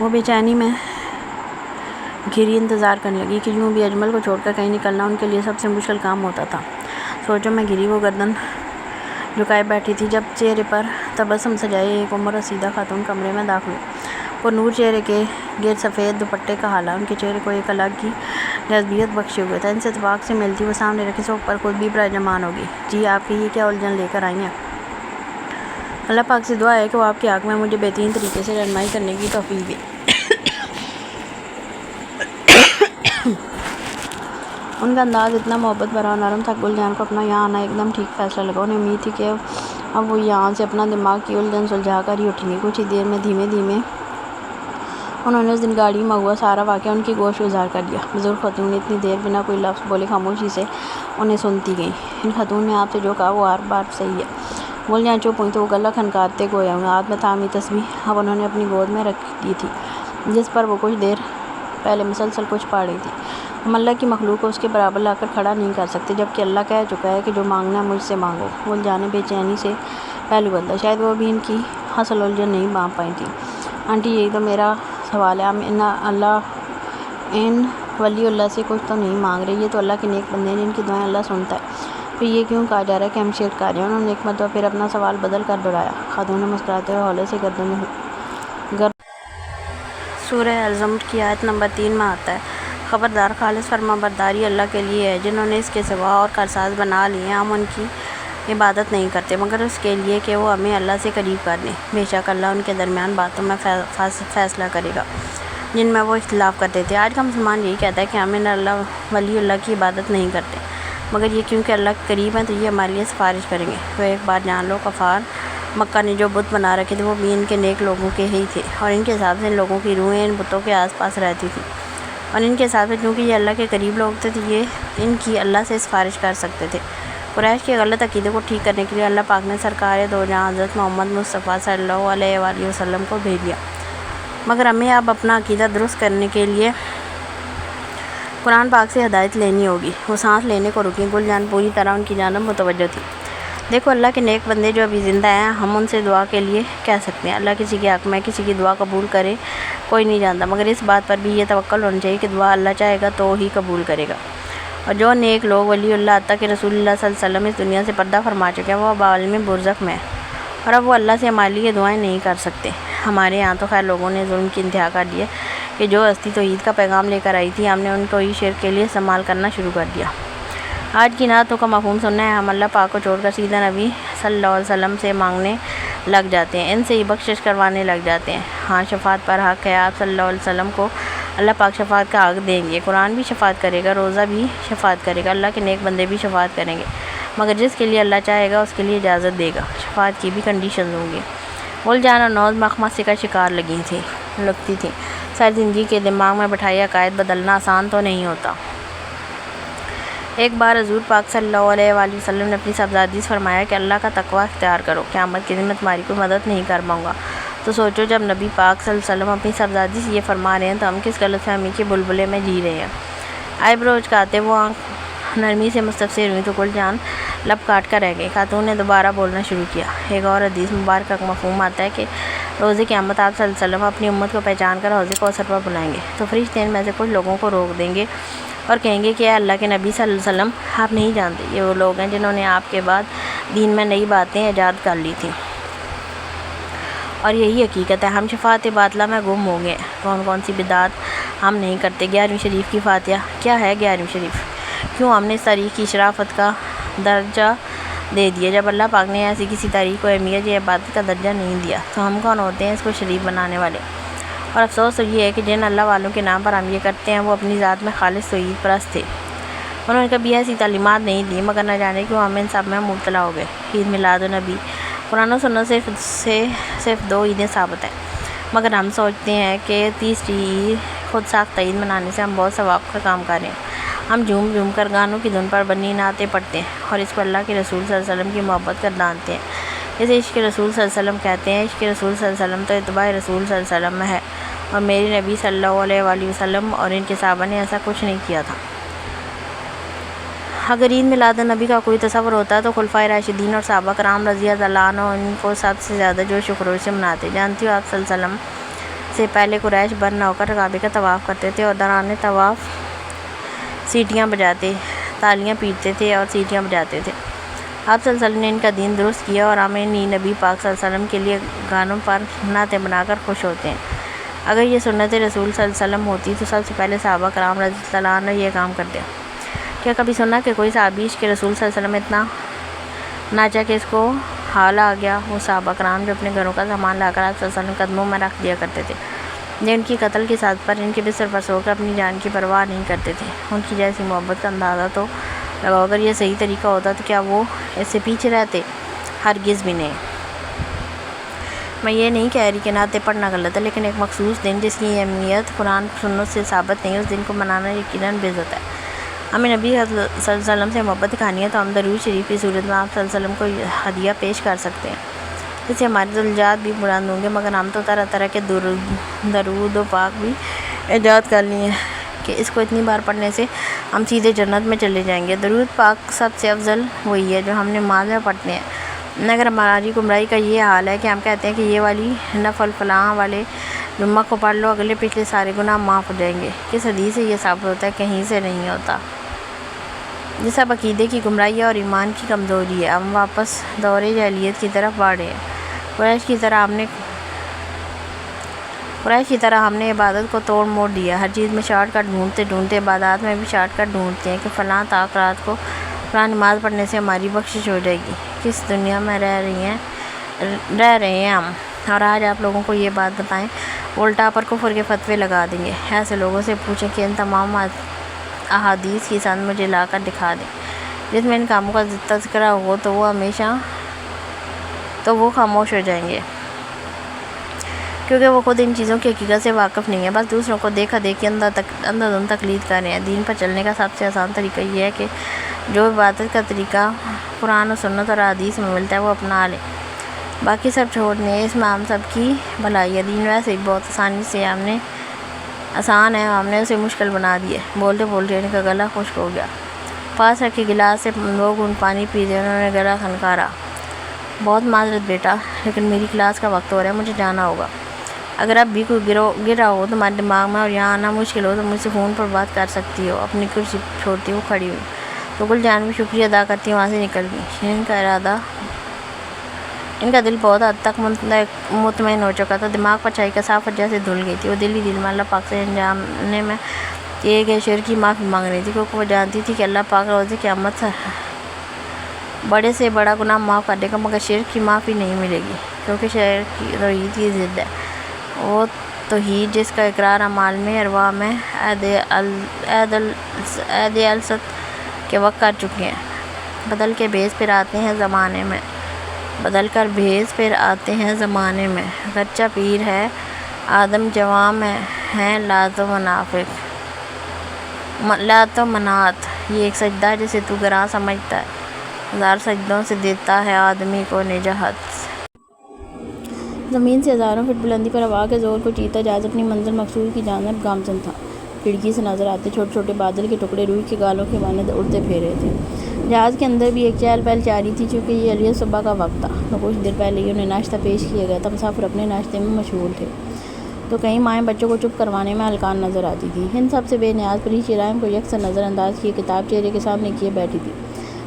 وہ بے چینی میں گھری انتظار کرنے لگی کہ یوں بھی اجمل کو چھوڑ کر کہیں نکلنا ان کے لیے سب سے مشکل کام ہوتا تھا۔ سوچو میں گھری وہ گردن جھکائے بیٹھی تھی جب چہرے پر تبسم سجائے ایک عمر رسیدہ خاتون کمرے میں داخل ہوئی۔ وہ نور چہرے کے گرد سفید دوپٹے کا حالہ ان کے چہرے کو ایک الگ کی جذبیت بخشے ہوئے تھا۔ ان سے اتفاق سے ملتی وہ سامنے رکھے صوف پر خود بھی براجمان ہوگی۔ جی آپ کی یہ کیا الجھن لے کر آئی ہیں؟ اللہ پاک سے دعا ہے کہ وہ آپ کے حق میں مجھے بہترین طریقے سے رہنمائی کرنے کی توفیق دے۔ ان کا انداز اتنا محبت بھرا اور نرم تھا کہ گلجان کو اپنا یہاں آنا ایک دم ٹھیک فیصلہ لگا۔ انہیں امید تھی کہ اب وہ یہاں سے اپنا دماغ کی الجھن سلجھا کر ہی اٹھیں گی۔ کچھ ہی دیر میں دھیمے دھیمے انہوں نے اس دن گاڑی میں ہوا سارا واقعہ ان کی گوش گزار کر دیا۔ بزرگ خاتون نے اتنی دیر بنا کوئی لفظ بولے خاموشی سے انہیں سنتی گئیں۔ ان خاتون نے آپ سے جو کہا وہ ہر بار صحیح ہے۔ گلجان چپ ہوئی تو وہ گلہ کھنکاتے گویا ہوئے ہاتھ میں تھامی تسبیح اب انہوں نے اپنی گود میں رکھ دی تھی جس پر وہ کچھ دیر پہلے مسلسل کچھ پڑھ رہی تھی۔ ہم اللہ کی مخلوق کو اس کے برابر لا کر کھڑا نہیں کر سکتے جبکہ اللہ کہہ چکا ہے کہ جو مانگنا ہے مجھ سے مانگو۔ گلجان نے بے چینی سے پہلو بدلا۔ شاید وہ بھی ان کی اصل الجھن نہیں باندھ پائی تھی۔ آنٹی یہی تو میرا سوال ہے، ہم ان ولی اللہ سے کچھ تو نہیں مانگ رہے، یہ تو اللہ کے نیک بندے ہیں جن کی دعائیں اللہ سنتا ہے، پھر یہ کیوں کہا جا رہا ہے کہ ہم شرک کر رہے ہیں؟ انہوں نے ایک مرتبہ پھر اپنا سوال بدل کر دہرایا۔ خاتون نے مسکراتے ہوئے ہولے سے گردن سورہ الزمر کی آیت نمبر 3 میں آتا ہے، خبردار خالص فرما برداری اللہ کے لیے ہے، جنہوں نے اس کے سوا اور کارساز بنا لیے ہیں، ہم ان کی عبادت نہیں کرتے مگر اس کے لیے کہ وہ ہمیں اللہ سے قریب کر لیں۔ بے شک اللہ ان کے درمیان باتوں میں فیصلہ کرے گا جن میں وہ اختلاف کرتے تھے۔ آج کا مسلمان یہی کہتا ہے کہ ہم ولی اللہ کی عبادت نہیں کرتے مگر یہ کیونکہ اللہ کے قریب ہیں تو یہ ہمارے لیے سفارش کریں گے۔ تو ایک بار جان لو کفار مکہ نے جو بت بنا رکھے تھے وہ بھی ان کے نیک لوگوں کے ہی تھے اور ان کے حساب سے ان لوگوں کی روحیں ان بتوں کے آس پاس رہتی تھیں اور ان کے حساب سے چونکہ یہ اللہ کے قریب لوگ تھے تو یہ ان کی اللہ سے سفارش کر سکتے تھے۔ قریش کے غلط عقیدے کو ٹھیک کرنے کے لیے اللہ پاک نے سرکار دو جہاں حضرت محمد مصطفیٰ صلی اللہ علیہ وآلہ وسلم کو بھیج دیا، مگر ہمیں اب اپنا عقیدہ درست کرنے کے لیے قرآن پاک سے ہدایت لینی ہوگی۔ وہ سانس لینے کو رکی۔ گلجان پوری طرح ان کی جانب متوجہ تھی۔ دیکھو اللہ کے نیک بندے جو ابھی زندہ ہیں، ہم ان سے دعا کے لیے کہہ سکتے ہیں، اللہ کسی کے حق میں کسی کی دعا قبول کرے کوئی نہیں جانتا، مگر اس بات پر بھی یہ توکل ہونی چاہیے کہ دعا اللہ چاہے گا تو ہی قبول کرے گا۔ اور جو نیک لوگ ولی اللہ حتیٰ کہ رسول اللہ صلی اللہ علیہ وسلم اس دنیا سے پردہ فرما چکے ہیں وہ اب عالم برزخ میں اور اب وہ اللہ سے ہمارے لیے دعائیں نہیں کر سکتے۔ ہمارے یہاں تو خیر لوگوں نے ظلم کی انتہا کر دی ہے کہ جو ہستی توحید کا پیغام لے کر آئی تھی ہم نے ان کو ہی شرک کے لیے استعمال کرنا شروع کر دیا۔ آج کی نعتوں کا مفہوم سننا ہے، ہم اللہ پاک کو چھوڑ کر سیدھا نبی صلی اللہ علیہ وسلم سے مانگنے لگ جاتے ہیں، ان سے ہی بخشش کروانے لگ جاتے ہیں۔ ہاں شفاعت پر حق ہے، آپ صلی اللہ علیہ وسلم کو اللہ پاک شفاعت کا حق دیں گے، قرآن بھی شفاعت کرے گا، روزہ بھی شفاعت کرے گا، اللہ کے نیک بندے بھی شفاعت کریں گے، مگر جس کے لیے اللہ چاہے گا اس کے لیے اجازت دے گا۔ شفاعت کی بھی کنڈیشنز ہوں گی۔ گلجان اور نوز مخمصے کا شکار لگتی تھیں۔ ساری زندگی کے دماغ میں بٹھائی عقائد بدلنا آسان تو نہیں ہوتا۔ ایک بار حضور پاک صلی اللہ علیہ وآلہ وسلم نے اپنی صاحبزادی سے فرمایا کہ اللہ کا تقوی اختیار کرو، قیامت کے دن میں تمہاری کوئی مدد نہیں کر پاؤں گا۔ تو سوچو جب نبی پاک صلی اللہ علیہ وسلم اپنی صاحبزادی سے یہ فرما رہے ہیں تو ہم کس غلط فہمی کے بلبلے میں جی رہے ہیں۔ آئی برو اچکاتے وہ آنکھ نرمی سے مستفسر ہوئی تو گلجان لب کاٹ کر رہ گئی۔ خاتون نے دوبارہ بولنا شروع کیا۔ ایک اور حدیث مبارکہ کا مفہوم آتا ہے کہ روز قیامت آپ صلی اللہ علیہ وسلم اپنی امت کو پہچان کر حوض کوثر پر بلائیں گے تو فرشتے ان میں سے کچھ لوگوں کو روک دیں گے اور کہیں گے کہ اے اللہ کے نبی صلی اللہ علیہ وسلم آپ نہیں جانتے یہ وہ لوگ ہیں جنہوں نے آپ کے بعد دین میں نئی باتیں ایجاد کر لی تھیں اور یہی حقیقت ہے، ہم شفاعت باطلہ میں گم ہو گئے۔ کون سی بدعات ہم نہیں کرتے؟ 11ویں شریف کی فاتحہ کیا ہے؟ 11ویں شریف کیوں ہم نے اس تاریخ کی شرافت کا درجہ دے دیا؟ جب اللہ پاک نے ایسی کسی تاریخ کو اہمیت یا عبادت کا درجہ نہیں دیا تو ہم کون ہوتے ہیں اس کو شریف بنانے والے؟ اور افسوس تو یہ ہے کہ جن اللہ والوں کے نام پر ہم یہ کرتے ہیں وہ اپنی ذات میں خالص توحید پرست تھے، انہوں نے کبھی ایسی تعلیمات نہیں دی، مگر نہ جانے کیوں ہم ان سب میں مبتلا ہو گئے۔ عید میلاد النبی قرآن و سنت سے صرف 2 عیدیں ثابت ہیں، مگر ہم سوچتے ہیں کہ تیسری عید خود ساختہ عید منانے سے ہم بہت ثواب کا کام کر رہے ہیں۔ ہم جھوم کر گانوں کی دھن پر بنی نعتیں پڑھتے ہیں اور اس کو اللہ کے رسول صلی اللہ علیہ وسلم کی محبت کر دانتے ہیں۔ اسے عشق رسول صلی اللہ علیہ وسلم کہتے ہیں۔ عشق رسول صلی اللہ علیہ وسلم تو اتباع رسول صلی اللہ علیہ وسلم میں ہے اور میرے نبی صلی اللہ علیہ وآلہ وسلم اور ان کے صحابہ نے ایسا کچھ نہیں کیا تھا۔ اگر عید میلاد النبی کا کوئی تصور ہوتا ہے تو خلفائے راشدین اور صحابہ کرام رضی اللہ عنہ ان کو سب سے زیادہ جوش و خروش سے مناتے۔ جانتی ہو آپ صلی اللہ علیہ وسلم سے پہلے قریش بن نہ ہو کر کعبے کا طواف کرتے تھے اور دوران طواف سیٹیاں بجاتے، تالیاں پیٹتے تھے اور سیٹیاں بجاتے تھے۔ آپ صلی اللہ علیہ وسلم نے ان کا دین درست کیا اور ہمیں نبی پاک صلی اللہ علیہ وسلم کے لیے گانوں پر نعتیں بنا کر خوش ہوتے ہیں۔ اگر یہ سنت رسول صلی اللہ علیہ وسلم ہوتی تو سب سے پہلے صحابہ کرام رضی اللہ عنہ یہ کام کرتے۔ کیا کبھی سنا کہ کوئی صحابی عشق رسول صلی اللہ علیہ وسلم اتنا ناچا کہ اس کو حال آ گیا؟ وہ صحابہ کرام جو اپنے گھروں کا سامان لا کر آپ صلی اللہ علیہ وسلم کے قدموں میں رکھ دیا کرتے تھے، جن کی قتل کی سازش پر ان کے بستر پر سو کر اپنی جان کی پرواہ نہیں کرتے تھے۔ ان کی جیسی محبت کا اندازہ تو لگاؤ، اگر یہ صحیح طریقہ ہوتا تو کیا وہ اس سے پیچھے رہتے؟ ہرگز بھی نہیں۔ میں یہ نہیں کہہ رہی کہ نعتیں پڑھنا غلط ہے، لیکن ایک مخصوص دن جس کی اہمیت قرآن سنت سے ثابت نہیں، اس دن کو منانا یقیناً بدعت ہے۔ ہمیں نبی صلی اللہ علیہ وسلم سے محبت دکھانی ہے تو ہم درود شریف کی صورت میں آپ صلی اللہ علیہ وسلم کو ہدیہ پیش کر سکتے ہیں، جس سے ہمارے درجات بھی بلند ہوں گے۔ مگر ہم تو طرح طرح کے درود و پاک بھی ایجاد کر لیے کہ اس کو اتنی بار پڑھنے سے ہم سیدھے جنت میں چلے جائیں گے۔ درود پاک سب سے افضل وہی ہے جو ہم نماز میں پڑھتے ہیں۔ اگر ہماری گمراہی کا یہ حال ہے کہ ہم کہتے ہیں کہ یہ والی نفل فلاں والے جمعہ کو پڑھ لو، اگلے پچھلے سارے گناہ معاف ہو جائیں گے، کس حدیث سے یہ ثابت ہوتا ہے؟ کہیں سے نہیں ہوتا۔ یہ سب عقیدے کی گمراہی اور ایمان کی کمزوری ہے۔ ہم واپس دور جاہلیت کی طرف بڑھ رہے ہیں۔ قریش کی طرح ہم نے عبادت کو توڑ موڑ دیا، ہر چیز میں شارٹ کٹ ڈھونڈتے عبادات میں بھی شارٹ کٹ ڈھونڈتے ہیں کہ فلاں طاق رات کو فلاں نماز پڑھنے سے ہماری بخشش ہو جائے گی۔ کس دنیا میں رہ رہے ہیں ہم؟ اور آج آپ لوگوں کو یہ بات بتائیں، الٹا پر کفر کے فتوے لگا دیں گے۔ ایسے لوگوں سے پوچھیں کہ ان تمام احادیث کی سند مجھے لا کر دکھا دیں جس میں ان کاموں کا تذکرہ ہو، تو وہ خاموش ہو جائیں گے، کیونکہ وہ خود ان چیزوں کی حقیقت سے واقف نہیں ہے، بس دوسروں کو دیکھا دیکھی اندھادھند تقلید کر رہے ہیں۔ دین پر چلنے کا سب سے آسان طریقہ یہ ہے کہ جو عبادت کا طریقہ قرآن و سنت اور حدیث میں ملتا ہے وہ اپنا لیں، باقی سب چھوڑ دیں۔ اس میں ہم سب کی بھلائی ہے۔ دین ویسے ہی بہت آسان ہے، ہم نے اسے مشکل بنا دیا ہے۔ بولتے بولتے ان کا گلا خشک ہو گیا، پاس رکھے گلاس سے لوگ ان پانی پی رہے، انہوں نے گلا کھنکارا۔ بہت معذرت بیٹا، لیکن میری کلاس کا وقت ہو رہا ہے، مجھے جانا ہوگا۔ اگر اب بھی کوئی گرا ہو تمہارے دماغ میں اور یہاں آنا مشکل ہو تو مجھ سے فون پر بات کر سکتی ہو۔ اپنی کرسی چھوڑتی وہ کھڑی ہوئی تو گل جان بھی شکریہ ادا کرتی وہاں سے نکل گئی۔ ان کا دل بہت حد تک مطمئن ہو چکا تھا، دماغ پر چھائی کثافت جیسے دھل گئی تھی۔ وہ دل ہی دل میں اللہ پاک سے انجامنے میں کیے گئے شرک کی معافی مانگ رہی تھی، کیونکہ وہ جانتی تھی کہ اللہ پاک روز قیامت بڑے سے بڑا گناہ معاف کر دے گا، مگر شرک کی معافی نہیں ملے گی، کیونکہ شرک کی توحید کی ضد ہے۔ وہ توحید جس کا اقرار اعمال میں، ارواح میں عہد الست کے وقت کر چکے ہیں، بدل کر بھیس پھر آتے ہیں زمانے میں۔ گرچہ پیر ہے آدم جواں میں ہیں لات و منات، یہ ایک سجدہ ہے جسے تو گراں سمجھتا ہے، ہزار سجدوں سے دیتا ہے آدمی کو نجات۔ زمین سے ہزاروں فٹ بلندی پر ہوا کے زور کو چیرتا جہاز اپنی منزل مقصود کی جانب گامزن تھا۔ کھڑکی سے نظر آتے چھوٹے چھوٹے بادل کے ٹکڑے روئی کے گالوں کے مانند اڑتے پھر رہے تھے۔ جہاز کے اندر بھی ایک چہل پہل جاری تھی، چونکہ یہ علیہ صبح کا وقت تھا تو کچھ دیر پہلے ہی انہیں ناشتہ پیش کیا گیا تھا۔ مسافر اپنے ناشتے میں مشغول تھے تو کئی مائیں بچوں کو چپ کروانے میں ہلکان نظر آتی تھی۔ ان سب سے بے نیاز پریچ رحم کو یکسر نظر انداز کیے کتاب چہرے کے سامنے کیے بیٹھی تھی۔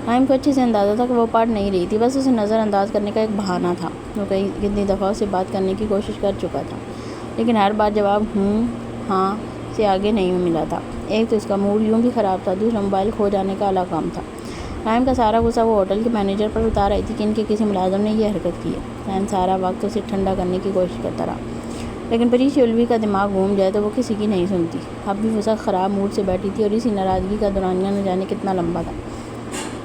رحم کو اچھے سے اندازہ تھا کہ وہ پڑھ نہیں رہی تھی، بس اسے نظر انداز کرنے کا ایک بہانہ تھا۔ وہ کتنی دفعہ اسے بات کرنے کی کوشش کر چکا تھا، لیکن ہر بار جواب ہوں ہاں سے آگے نہیں ملا تھا۔ ایک تو اس کا موڈ یوں بھی خراب تھا، دوسرا موبائل کھو جانے کا اعلیٰ کام تھا۔ رحم کا سارا غصہ وہ ہوٹل کے مینیجر پر اتار رہی تھی کہ ان کے کسی ملازم نے یہ حرکت کی ہے۔ رحم سارا وقت اسے ٹھنڈا کرنے کی کوشش کرتا رہا، لیکن پریچ الوی کا دماغ گھوم جائے تو وہ کسی کی نہیں سنتی۔ اب بھی وہ سخت خراب موڈ سے بیٹھی تھی اور اسی ناراضگی کا دورانیہ نہ جانے کتنا لمبا تھا۔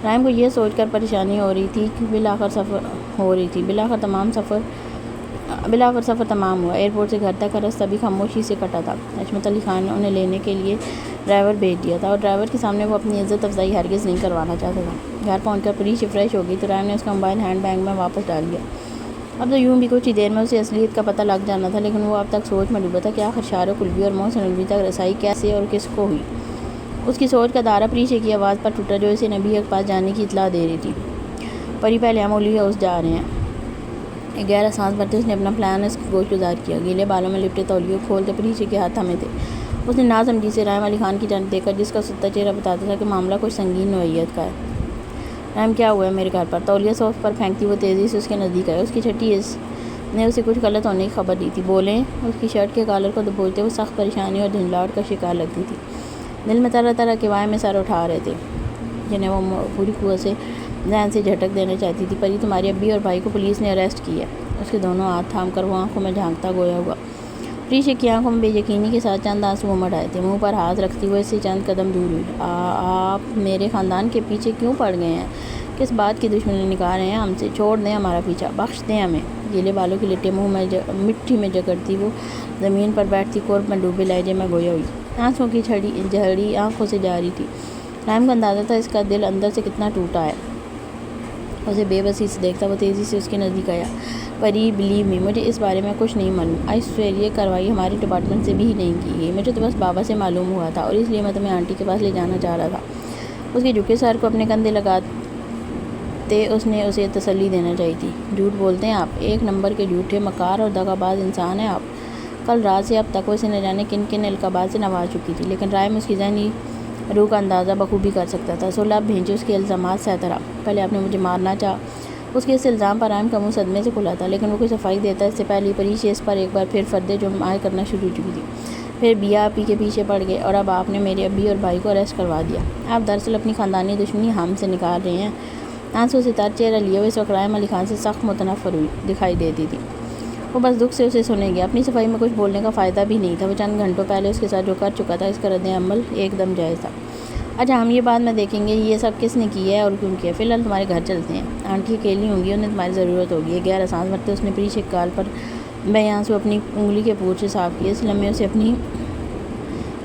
رحم کو یہ سوچ کر پریشانی ہو رہی تھی کہ بلاخر سفر تمام ہوا۔ ایئرپورٹ سے گھر تک کا راستہ بھی خاموشی سے کٹا تھا۔ عصمت علی خان نے انہیں لینے کے لیے ڈرائیور بھیج دیا تھا اور ڈرائیور کے سامنے وہ اپنی عزت افزائی ہرگز نہیں کروانا چاہتا تھا۔ گھر پہنچ کر پریچ فریش ہو گئی تو رحم نے اس کا موبائل ہینڈ بیگ میں واپس ڈال دیا۔ اب تو یوں بھی کچھ ہی دیر میں اسے اصلیت کا پتہ لگ جانا تھا، لیکن وہ اب تک سوچ میں ڈوبا تھا کہ آخر شارق الوی اور محسن الوی تک رسائی کیسے اور کس کو ہوئی۔ اس کی سوچ کا دائرہ پریچ کی آواز پر ٹوٹا جو اسے نبی کے پاس جانے کی اطلاع دے رہی تھی۔ پری پہلے ہم الوی ہاؤس جا رہے ہیں۔ ایک گہرا سانس بھرتے اس نے اپنا پلان اس گوش گزار کیا. گیلے بالوں میں لپٹے تولیے کھولتے پریچے کے ہاتھ تھمے تھے. اس نے ناسمجھی سے رحم علی خان کی جانب دیکھا جس کا ستا چہرہ بتاتا تھا کہ معاملہ کچھ سنگین نوعیت کا ہے. رحم کیا ہوا ہے میرے گھر پر؟ تولیہ صوف پر پھینکتی وہ تیزی سے اس کے نزدیک آئی. اس کی چھٹی اس نے اسے کچھ غلط ہونے کی خبر دی تھی. بولیں. اس کی شرٹ کے کالر کو دبوچتے وہ سخت پریشانی اور دھندلاہٹ کا شکار لگتی تھی. دل میں طرح طرح کے وائے میں سر اٹھا رہے تھے جنہیں وہ پوری قوت سے ذہن سے جھٹک دینا چاہتی تھی. پری تمہاری ابی اور بھائی کو پولیس نے اریسٹ کیا. اس کے دونوں ہاتھ تھام کر وہ آنکھوں میں جھانکتا گویا ہوا. پریشے کی آنکھوں میں بے یقینی کے ساتھ چند آنسو امڑ آئے تھے. منہ پر ہاتھ رکھتی ہوئے اس سے چند قدم دور ہوئی. آپ میرے خاندان کے پیچھے کیوں پڑ گئے ہیں؟ کس بات کی دشمنی نکال رہے ہیں ہم سے؟ چھوڑ دیں ہمارا پیچھا، بخش دیں ہمیں. گیلے بالوں کی لٹیں منہ میں مٹی میں جگڑتی وہ زمین پر بیٹھتی قرب میں ڈوبے لہجے میں گویا ہوئی. آنسوں کی جھڑی آنکھوں سے جاری تھی. رحم کو اندازہ تھا اس کا دل اندر سے کتنا ٹوٹا ہے. اسے بے بسی سے دیکھتا وہ تیزی سے اس کے نزدیک آیا. پری بلیو می، مجھے اس بارے میں کچھ نہیں معلوم. آئی سویئر یہ کارروائی ہمارے ڈپارٹمنٹ سے بھی نہیں کی گئی. مجھے تو بس بابا سے معلوم ہوا تھا اور اس لیے میں تمہیں آنٹی کے پاس لے جانا چاہ رہا تھا. اس کے جھکے سر کو اپنے کندھے لگاتے اس نے اسے تسلی دینا چاہی تھی. جھوٹ بولتے ہیں آپ، ایک نمبر کے جھوٹے مکار اور دغا باز انسان ہیں آپ. کل رات سے اب تک وہ اسے نہ جانے کن کن القابات سے نواز چکی تھی لیکن رائے میں اس کی ذہنی روح کا اندازہ بخوبی کر سکتا تھا. 16 بھیجے اس کے الزامات سہتا رہا. پہلے آپ نے مجھے مارنا چاہا. اس کے اس الزام پر رائم کا منہ صدمے سے کھلا تھا لیکن وہ کوئی صفائی دیتا اس سے پہلے پریشے اس پر ایک بار پھر فرد جرم عائد کرنا شروع ہو چکی تھی. پھر بیا آپی کے پیچھے پڑ گئے اور اب آپ نے میرے ابی اور بھائی کو اریسٹ کروا دیا. آپ دراصل اپنی خاندانی دشمنی ہم سے نکال رہے ہیں. آنسوں سے تر چہرہ لیے ہوئے اس وقت رحم علی خان سے سخت متنفر ہوئی دکھائی دیتی تھی. وہ بس دکھ سے اسے سنے گیا. اپنی صفائی میں کچھ بولنے کا فائدہ بھی نہیں تھا. وہ چند گھنٹوں پہلے اس کے ساتھ جو کر چکا تھا اس کا رد عمل ایک دم جائز تھا. اچھا ہم یہ بعد میں دیکھیں گے یہ سب کس نے کیا ہے اور کیوں کیا. فی الحال تمہارے گھر چلتے ہیں. آنٹی اکیلی ہوں گی، انہیں تمہاری ضرورت ہوگی. ایک گہرا سانس بھرتے اس نے پریشے کے گال پر بے آنسو اپنی انگلی کے پور سے صاف کیا. اس لمحے اسے اپنی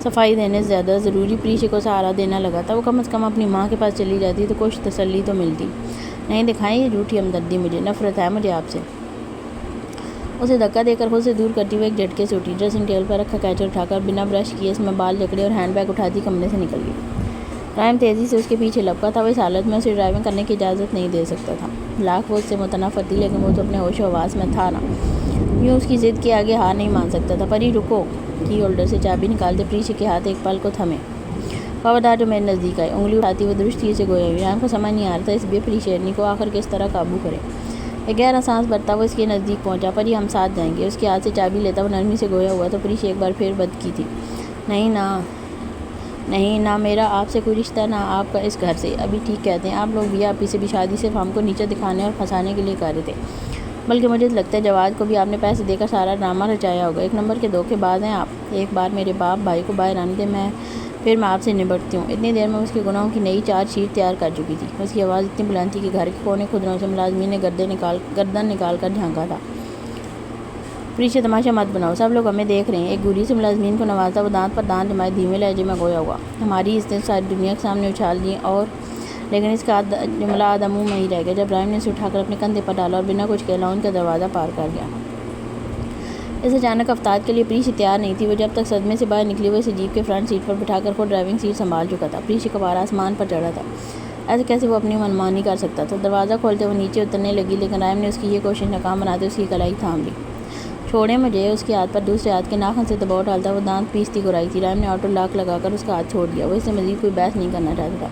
صفائی دینے سے زیادہ ضروری پریشے کو سہارا دینا لگا تھا. وہ کم از کم اپنی ماں کے پاس چلی جاتی تو کچھ تسلی تو ملتی. نہیں دکھائیں یہ جھوٹی ہمدردی، مجھے نفرت ہے مجھے آپ سے. اسے دھکا دے کر خود سے دور کرتی ہوئے ایک جھٹکے سے اٹھی. ڈریسنگ ٹیبل پر رکھا کیچر اٹھا کر بنا برش کیے اس میں بال جکڑے اور ہینڈ بیگ اٹھاتی کمرے سے نکل گئی. رحم تیزی سے اس کے پیچھے لپکا تھا. وہ اس حالت میں اسے ڈرائیونگ کرنے کی اجازت نہیں دے سکتا تھا. لاکھ وہ اس سے متنفر تھی لیکن وہ تو اپنے ہوش و حواس میں تھا نا. یوں اس کی ضد کے آگے ہار نہیں مان سکتا تھا. پری رکو. کی ہولڈر سے چابی نکالتے پریشے کے ہاتھ ایک پل کو تھمے. خبردار جو میرے نزدیک آئے. انگلی اٹھاتی وہ درستی سے گویا ہوئی. رحم کو سمجھ نہیں آ رہا تھا اس بے پری شیرنی کو آخر کس طرح قابو کرے. ایک گہرا سانس بھرتا وہ اس کے نزدیک پہنچا. پری ہم ساتھ جائیں گے. اس کے ہاتھ سے چابی لیتا وہ نرمی سے گویا ہوا تو پریشے ایک بار پھر بد کی تھی. نہیں نہ میرا آپ سے کوئی رشتہ نہ آپ کا اس گھر سے. ابھی ٹھیک کہتے ہیں آپ لوگ بھی آپی سے بھی شادی صرف ہم کو نیچے دکھانے اور پھنسانے کے لیے کر رہے تھے. بلکہ مجھے لگتا ہے جواز کو بھی آپ نے پیسے دے کر سارا ڈرامہ رچایا ہوگا. ایک نمبر کے دھوکے باز ہیں آپ. ایک بار میرے باپ بھائی کو باہر آنے دیں پھر میں آپ سے نبٹتی ہوں. اتنی دیر میں اس کے گناہوں کی نئی چارج شیٹ تیار کر چکی تھی. اس کی آواز اتنی بلند تھی کہ گھر کے کونے خدروں سے ملازمین نے گردن نکال کر جھانکا تھا. پریشے تماشا مت بناؤ، سب لوگ ہمیں دیکھ رہے ہیں. ایک گولی سے ملازمین کو نوازا وہ دانت پر دانت جمائے دھیمے لہجے میں گویا ہوا. ہماری عزتیں ساری دنیا کے سامنے اچھال دیں اور لیکن اس کا جملہ آدھا منہ میں ہی رہ گیا جب رحم نے اسے اٹھا کر اپنے کندھے پر ڈالا اور بنا کچھ کہلا ان کا دروازہ پار کر گیا. اس اچانک افتاد کے لیے پریشے تیار نہیں تھی. وہ جب تک صدمے سے باہر نکلی وہ اسے جیپ کے فرنٹ سیٹ پر بٹھا کر خود ڈرائیونگ سیٹ سنبھال چکا تھا. پریشے کا پارا آسمان پر چڑھا تھا. ایسے کیسے وہ اپنی منمانی کر سکتا تھا. دروازہ کھولتے وہ نیچے اترنے لگی لیکن رحم نے اس کی یہ کوشش ناکام بناتے اس کی کلائی تھام لی. چھوڑیں مجھے. اس کے ہاتھ پر دوسرے ہاتھ کے ناخن سے دباؤ ڈالتا وہ دانت پیستی گرائی تھی. رحم نے آٹو لاک لگا کر اس کا ہاتھ چھوڑ دیا. وہ اس سے مزید کوئی بحث نہیں کرنا چاہتا تھا.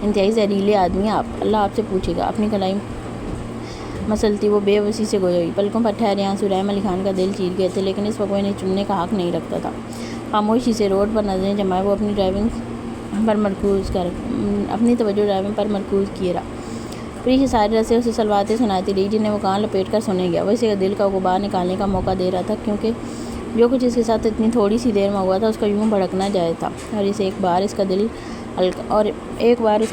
انتہائی زہریلے آدمی آپ. اللہ آپ سے پوچھے گا. اپنی کلائی مسلتی وہ بے بسی سے گوئی ہوئی. پلکوں پر ٹھہرے آنسو رحم علی خان کا دل چیر گئے تھے لیکن اس وقت وہ انہیں چننے کا حق نہیں رکھتا تھا. خاموشی سے روڈ پر نظریں جمائے وہ اپنی توجہ ڈرائیونگ پر مرکوز کیے رہا. پریشے سارے رسے اسے سلواتے سناتی رہی جنہیں وہ کان لپیٹ کر سنے گیا. وہ اسے دل کا غبار نکالنے کا موقع دے رہا تھا کیونکہ جو کچھ اس کے ساتھ اتنی تھوڑی سی دیر میں ہوا تھا اس کا یوں بھڑکنا جائز تھا اور ایک بار اس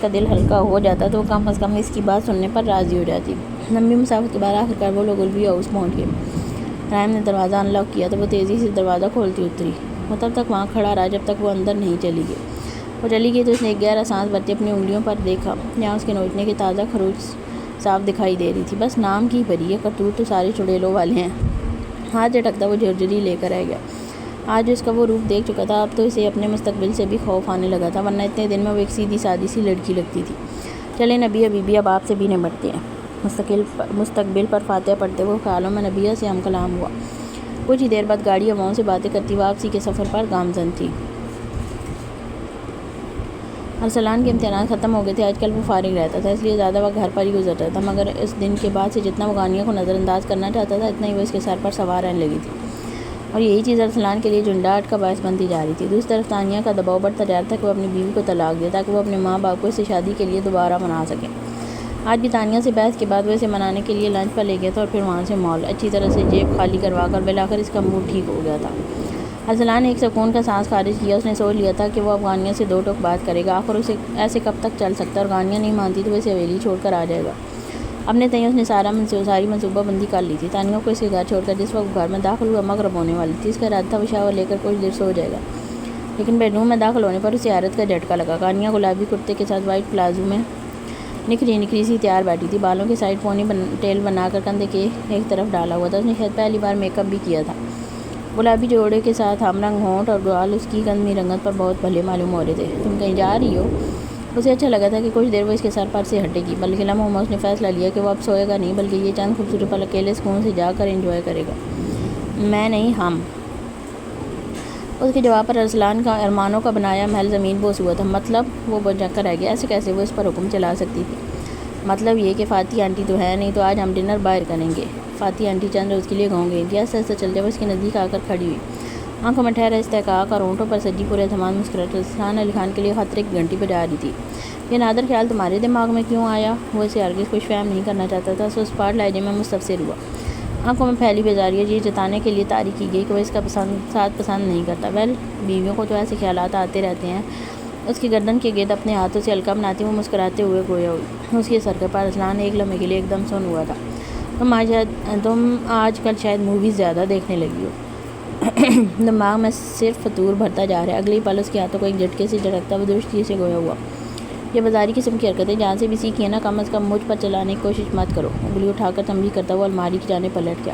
کا دل ہلکا ہو جاتا تو کم از کم اس کی بات سننے پر راضی ہو جاتی. لمبی مسافت کے بعد آخرکار وہ لوگ الوی ہاؤس پہنچ گئے. رحم نے دروازہ ان لاک کیا تو وہ تیزی سے دروازہ کھولتی اتری. وہ تب تک وہاں کھڑا رہا جب تک وہ اندر نہیں چلی گئی. وہ چلی گئی تو اس نے ایک گہرا سانس بھرتے اپنی انگلیوں پر دیکھا جہاں اس کے نوچنے کے تازہ خروج صاف دکھائی دے رہی تھی. بس نام کی بری ہے، کرتوت تو سارے چڑیلوں والے ہیں. ہاتھ جھٹکتا وہ جھرجھری لے کر آ گیا. آج اس کا وہ روپ دیکھ چکا تھا اب تو اسے اپنے مستقبل سے بھی خوف آنے لگا تھا ورنہ اتنے دن میں وہ ایک سیدھی سادی سی لڑکی لگتی تھی. چلیں نبی ابھی بھی اب آپ سے بھی نمٹتے ہیں. مستقبل پر فاتحہ پڑھتے ہوئے خیالوں میں نبیہ سے ہم کلام ہوا۔ کچھ ہی دیر بعد گاڑی ہواؤں سے باتیں کرتی واپسی کے سفر پر گامزن تھی۔ ارسلان کے امتحانات ختم ہو گئے تھے، آج کل وہ فارغ رہتا تھا، اس لیے زیادہ وقت گھر پر ہی گزرتا تھا، مگر اس دن کے بعد سے جتنا وہ غانیہ کو نظر انداز کرنا چاہتا تھا اتنا ہی وہ اس کے سر پر سوار رہنے لگی تھی، اور یہی چیز ارسلان کے لیے جھنجھلاہٹ کا باعث بنتی جا رہی تھی۔ دوسری طرف تانیہ کا دباؤ بڑھتا جا رہا تھا کہ وہ اپنی بیوی کو طلاق دے تاکہ وہ اپنے ماں باپ کو اسے شادی کے لیے دوبارہ منا سکے۔ آج بھی تانیہ سے بحث کے بعد وہ اسے منانے کے لیے لنچ پر لے گیا تھا اور پھر وہاں سے مال، اچھی طرح سے جیب خالی کروا کر بالآخر اس کا موڈ ٹھیک ہو گیا تھا۔ ارسلان نے ایک سکون کا سانس خارج کیا، اس نے سوچ لیا تھا کہ وہ اب غانیہ سے دو ٹوک بات کرے گا، آخر اسے ایسے کب تک چل سکتا ہے، اور غانیہ نہیں مانتی تو وہ اسے حویلی چھوڑ کر آ جائے گا۔ اپنے تئیں اس نے ساری منصوبہ بندی کر لی تھی۔ تانیہ کو اس کے گھر چھوڑ کر جس وقت گھر میں داخل ہوا مغرب ہونے والی تھی، اس کا ارادہ تھا وہ شاور لے کر کچھ دیر سو جائے گا، لیکن بیڈ روم میں داخل ہونے پر اسے حیرت کا جھٹکا لگا۔ غانیہ گلابی کرتے کے ساتھ وائٹ پلازو میں نکھری سی تیار بیٹھی تھی، بالوں کے سائڈ پونی ٹیل بنا کر کندھے کے ایک طرف ڈالا ہوا تھا، اس نے شاید پہلی بار میک اپ بھی کیا تھا۔ گلابی جوڑے کے ساتھ ہم رنگ ہونٹ اور گال اس کی گندمی رنگت پر بہت بھلے معلوم ہو رہے تھے۔ تم کہیں جا رہی ہو؟ اسے اچھا لگا تھا کہ کچھ دیر وہ اس کے سر پر سے ہٹے گی، بلکہ لمحوں میں اس نے فیصلہ لیا کہ وہ اب سوئے گا نہیں، بلکہ یہ چند خوبصورت پل اکیلے سکون سے جا کر انجوائے کرے گا۔ میں نہیں، ہم۔ اس کے جواب پر ارسلان کا ارمانوں کا بنایا محل زمین بوس ہوا تھا۔ مطلب؟ وہ بجھک کر رہ گیا، ایسے کیسے وہ اس پر حکم چلا سکتی تھی؟ مطلب یہ کہ فاتح آنٹی تو ہے نہیں، تو آج ہم ڈنر باہر کریں گے۔ فاتح آنٹی چند روز کے لیے گاؤں گئی تھی، ایسا ایسا چل جب اس کے نزدیک آ کر کھڑی ہوئی، آنکھوں میں ٹھہرا استحقاق اور ہونٹوں پر سجی پورے اعتماد مسکراہٹ ارسلان علی خان کے لیے خطرے کی گھنٹی بجا رہی تھی۔ یہ نادر خیال تمہارے دماغ میں کیوں آیا؟ وہ اسے ہرگز کچھ فہم نہیں کرنا چاہتا تھا، سو اسپاٹ لہجے میں مستفسر ہوا، آنکھوں میں پھیلی بیزاری یہ جتانے کے لیے تعریف کی گئی کہ وہ اس کا ساتھ پسند نہیں کرتا۔ ویل، بیویوں کو تو ایسے خیالات آتے رہتے ہیں۔ اس کی گردن کے گرد اپنے ہاتھوں سے ہلکا بناتی وہ مسکراتے ہوئے گویا ہوئی۔ اس کے سر پر ارسلان ایک لمحے کے لیے ایک دم سن ہوا تھا۔ تم آج کل شاید موویز زیادہ دیکھنے لگی ہو۔ دماغ میں صرف فطور بھرتا جا رہا ہے۔ اگلی پل اس کے ہاتھوں کو ایک جھٹکے سے جھٹکتا وہ درستی سے گویا ہوا، یہ بازاری قسم کی حرکتیں جہاں سے بھی سیکھی ہے نا، کم از کم مجھ پر چلانے کی کوشش مت کرو۔ انگلی اٹھا کر تنبیہ کرتا ہوا الماری کی جانب پلٹ گیا۔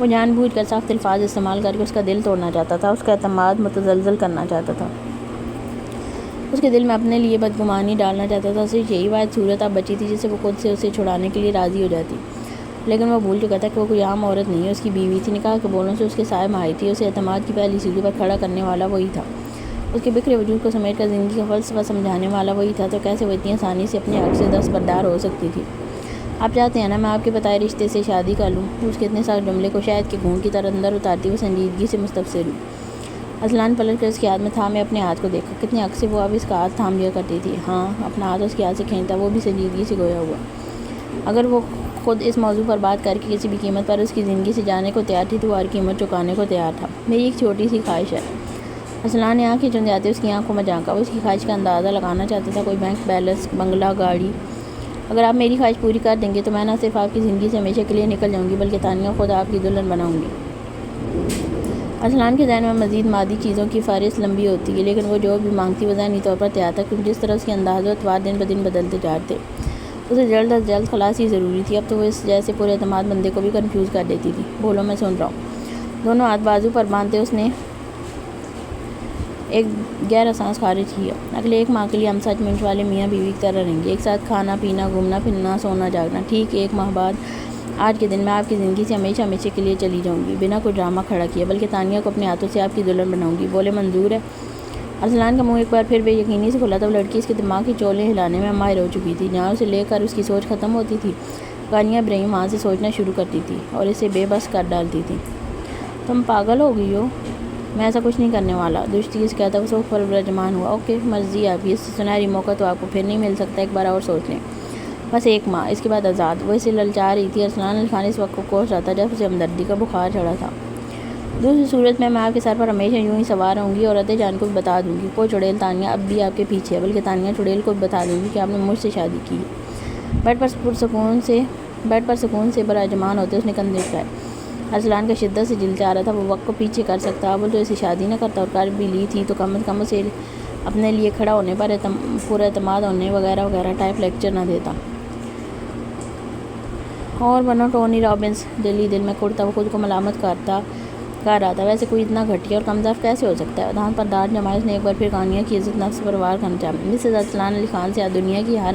وہ جان بوجھ کر سخت الفاظ استعمال کر کے اس کا دل توڑنا چاہتا تھا، اس کا اعتماد متزلزل کرنا چاہتا تھا، اس کے دل میں اپنے لیے بدگمانی ڈالنا چاہتا تھا۔ صرف یہی واحد صورت اب بچی تھی جس سے وہ خود سے اسے چھڑانے کے لیے راضی ہو جاتی، لیکن وہ بھول چکا تھا کہ وہ کوئی عام عورت نہیں ہے، اس کی بیوی تھی، نکاح کے بولوں سے اس کے سائے ماہی تھی، اسے اعتماد کی پہلی سیڑھی پر کھڑا کرنے والا وہی تھا، اس کے بکھرے وجود کو سمیٹ کر زندگی کا فلسفہ سمجھانے والا وہی تھا، تو کیسے وہ اتنی آسانی سے اپنے حق سے دستبردار ہو سکتی تھی؟ آپ چاہتے ہیں نا میں آپ کے بتائے رشتے سے شادی کر لوں؟ اس کے اتنے سارے جملے کو شاید کے گھون کی طرح اندر اتارتی وہ سنجیدگی سے مستفسر ہوئی۔ ارسلان پلٹ کر اس کے ہاتھ میں تھامے اپنے ہاتھ کو دیکھا، کتنے حق سے وہ اب اس کا ہاتھ تھام لیا کرتی تھی۔ ہاں، اپنا ہاتھ اس کے ہاتھ سے کھینچتا وہ بھی سنجیدگی سے گویا ہوا، اگر وہ خود اس موضوع پر بات کر کے کسی بھی قیمت پر اس کی زندگی سے جانے کو تیار تھی تو وہ ہر قیمت چکانے کو تیار تھا۔ میری ایک چھوٹی سی خواہش ہے۔ ارسلان نے آنکھیں چندھاتے اس کی آنکھوں میں جھانکا، وہ اس کی خواہش کا اندازہ لگانا چاہتا تھا، کوئی بینک بیلنس، بنگلہ، گاڑی۔ اگر آپ میری خواہش پوری کر دیں گے تو میں نہ صرف آپ کی زندگی سے ہمیشہ کے لیے نکل جاؤں گی بلکہ تانیہ خود آپ کی دلہن بناؤں گی۔ ارسلان کے ذہن میں مزید مادی چیزوں کی فہرست لمبی ہوتی ہے، لیکن وہ جو بھی مانگتی وہ ذہنی طور پر تیار تھا، کیونکہ جس طرح اس کے انداز و اطوار دن بدن بدلتے جا رہے تھے، اسے جلد از جلد خلاصی ضروری تھی۔ اب تو وہ اس جیسے پورے اعتماد بندے کو بھی کنفیوز کر دیتی تھی۔ بولو، میں سن رہا ہوں۔ دونوں ہاتھ بازو پر باندھتے اس نے ایک گہرا سانس خارج کیا۔ اگلے 1 ماہ کے لیے ہم سچ منچ والے میاں بیوی کی طرح رہیں گے، ایک ساتھ کھانا پینا، گھومنا پھرنا، سونا جاگنا۔ ٹھیک 1 ماہ بعد آج کے دن میں آپ کی زندگی سے ہمیشہ ہمیشہ کے لیے چلی جاؤں گی، بنا کوئی ڈرامہ کھڑا کیا، بلکہ تانیہ کو اپنے ہاتھوں سے آپ کی دلہن بناؤں گی۔ بولے، منظور ہے؟ ارسلان کا منہ ایک بار پھر بے یقینی سے کھلا تھا۔ وہ لڑکی اس کے دماغ کی چولیں ہلانے میں ماہر ہو چکی تھی۔ جہاں اسے لے کر اس کی سوچ ختم ہوتی تھی، غانیہ ابراہیم وہاں سے سوچنا شروع کرتی تھی اور اسے بے بس کر ڈالتی تھی۔ تم پاگل ہو گئی ہو؟ میں ایسا کچھ نہیں کرنے والا، درستی سے کہتا وہ صوف پر برجمان ہوا۔ اوکے، مرضی آپ کی، اس سنہری موقع تو آپ کو پھر نہیں مل سکتا، ایک بار اور سوچ لیں، بس 1 ماہ، اس کے بعد آزاد۔ وہ اسے للچا رہی تھی۔ ارسلان علی خان اس وقت کو کوس رہا تھا جب اسے ہمدردی کا بخار چڑھا تھا۔ دوسری صورت میں آپ کے سر پر ہمیشہ یوں ہی سوار رہوں گی اور عدے جان کو بھی بتا دوں گی، کوئی چڑیل تانیہ اب بھی آپ کے پیچھے ہے، بلکہ تانیہ چڑیل کو بھی بتا دوں گی کہ آپ نے مجھ سے شادی کی ہے۔ بیڈ پر سکون سے براجمان ہوتے اس نے کندھے اٹھائے۔ ارسلان کا شدت سے دل چاہ رہا تھا وہ وقت کو پیچھے کر سکتا، اب تو اسے شادی نہ کرتا اور کر بھی لی تھی تو کم از کم اسے اپنے لیے کھڑا ہونے پر پورا اعتماد ہونے وغیرہ وغیرہ ٹائپ لیکچر نہ دیتا۔ اور بنو ٹونی رابنس، دل میں کڑتا وہ خود کو ملامت کر رہا تھا، ویسے کوئی اتنا گھٹیا اور کم ضعف کیسے ہو سکتا ہے؟ دانت پر دانت جمائے اس نے ایک بار پھر غانیہ کی عزت نفس پر وار کرنا چاہا۔ مسز ارسلان علی خان سے دنیا کی ہر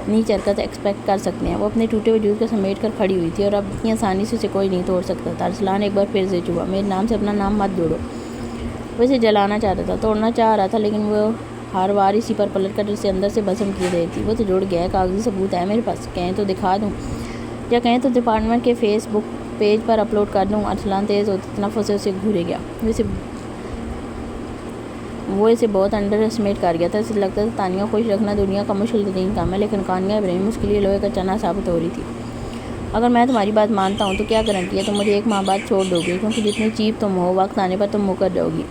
نیچ حرکت ایکسپیکٹ کر سکتے ہیں۔ وہ اپنے ٹوٹے وجود کو سمیٹ کر کھڑی ہوئی تھی اور اب اتنی آسانی سے اسے کوئی نہیں توڑ سکتا تھا۔ ارسلان ایک بار پھر سے چوہا، میرے نام سے اپنا نام مت جوڑو۔ وہ اسے جلانا چاہتا تھا، توڑنا چاہ رہا تھا، لیکن وہ ہر بار اسی پر پلٹ کر اسے اندر سے بھسم کیے رہی تھی۔ وہ تو جڑ گیا ہے، کاغذی ثبوت ہے میرے پاس، کہیں تو دکھا دوں، یا کہیں تو ڈپارٹمنٹ کے فیس بک پیج پر اپلوڈ کر دوں۔ ارسلان تیز ہوتے تنفس سے اسے گھورے گیا۔ وہ اسے بہت انڈر اسٹیمیٹ کر گیا تھا۔ اسے لگتا تھا تانیہ کو خوش رکھنا دنیا کا مشکل ترین کام ہے، لیکن کانیا ابراہیم اس کے لیے لوہے کا چنا ثابت ہو رہی تھی۔ اگر میں تمہاری بات مانتا ہوں تو کیا گارنٹی ہے تم مجھے 1 ماہ بعد چھوڑ دو گی، کیونکہ جتنی چیپ تم ہو وقت آنے پر تم مکر جاؤ گی۔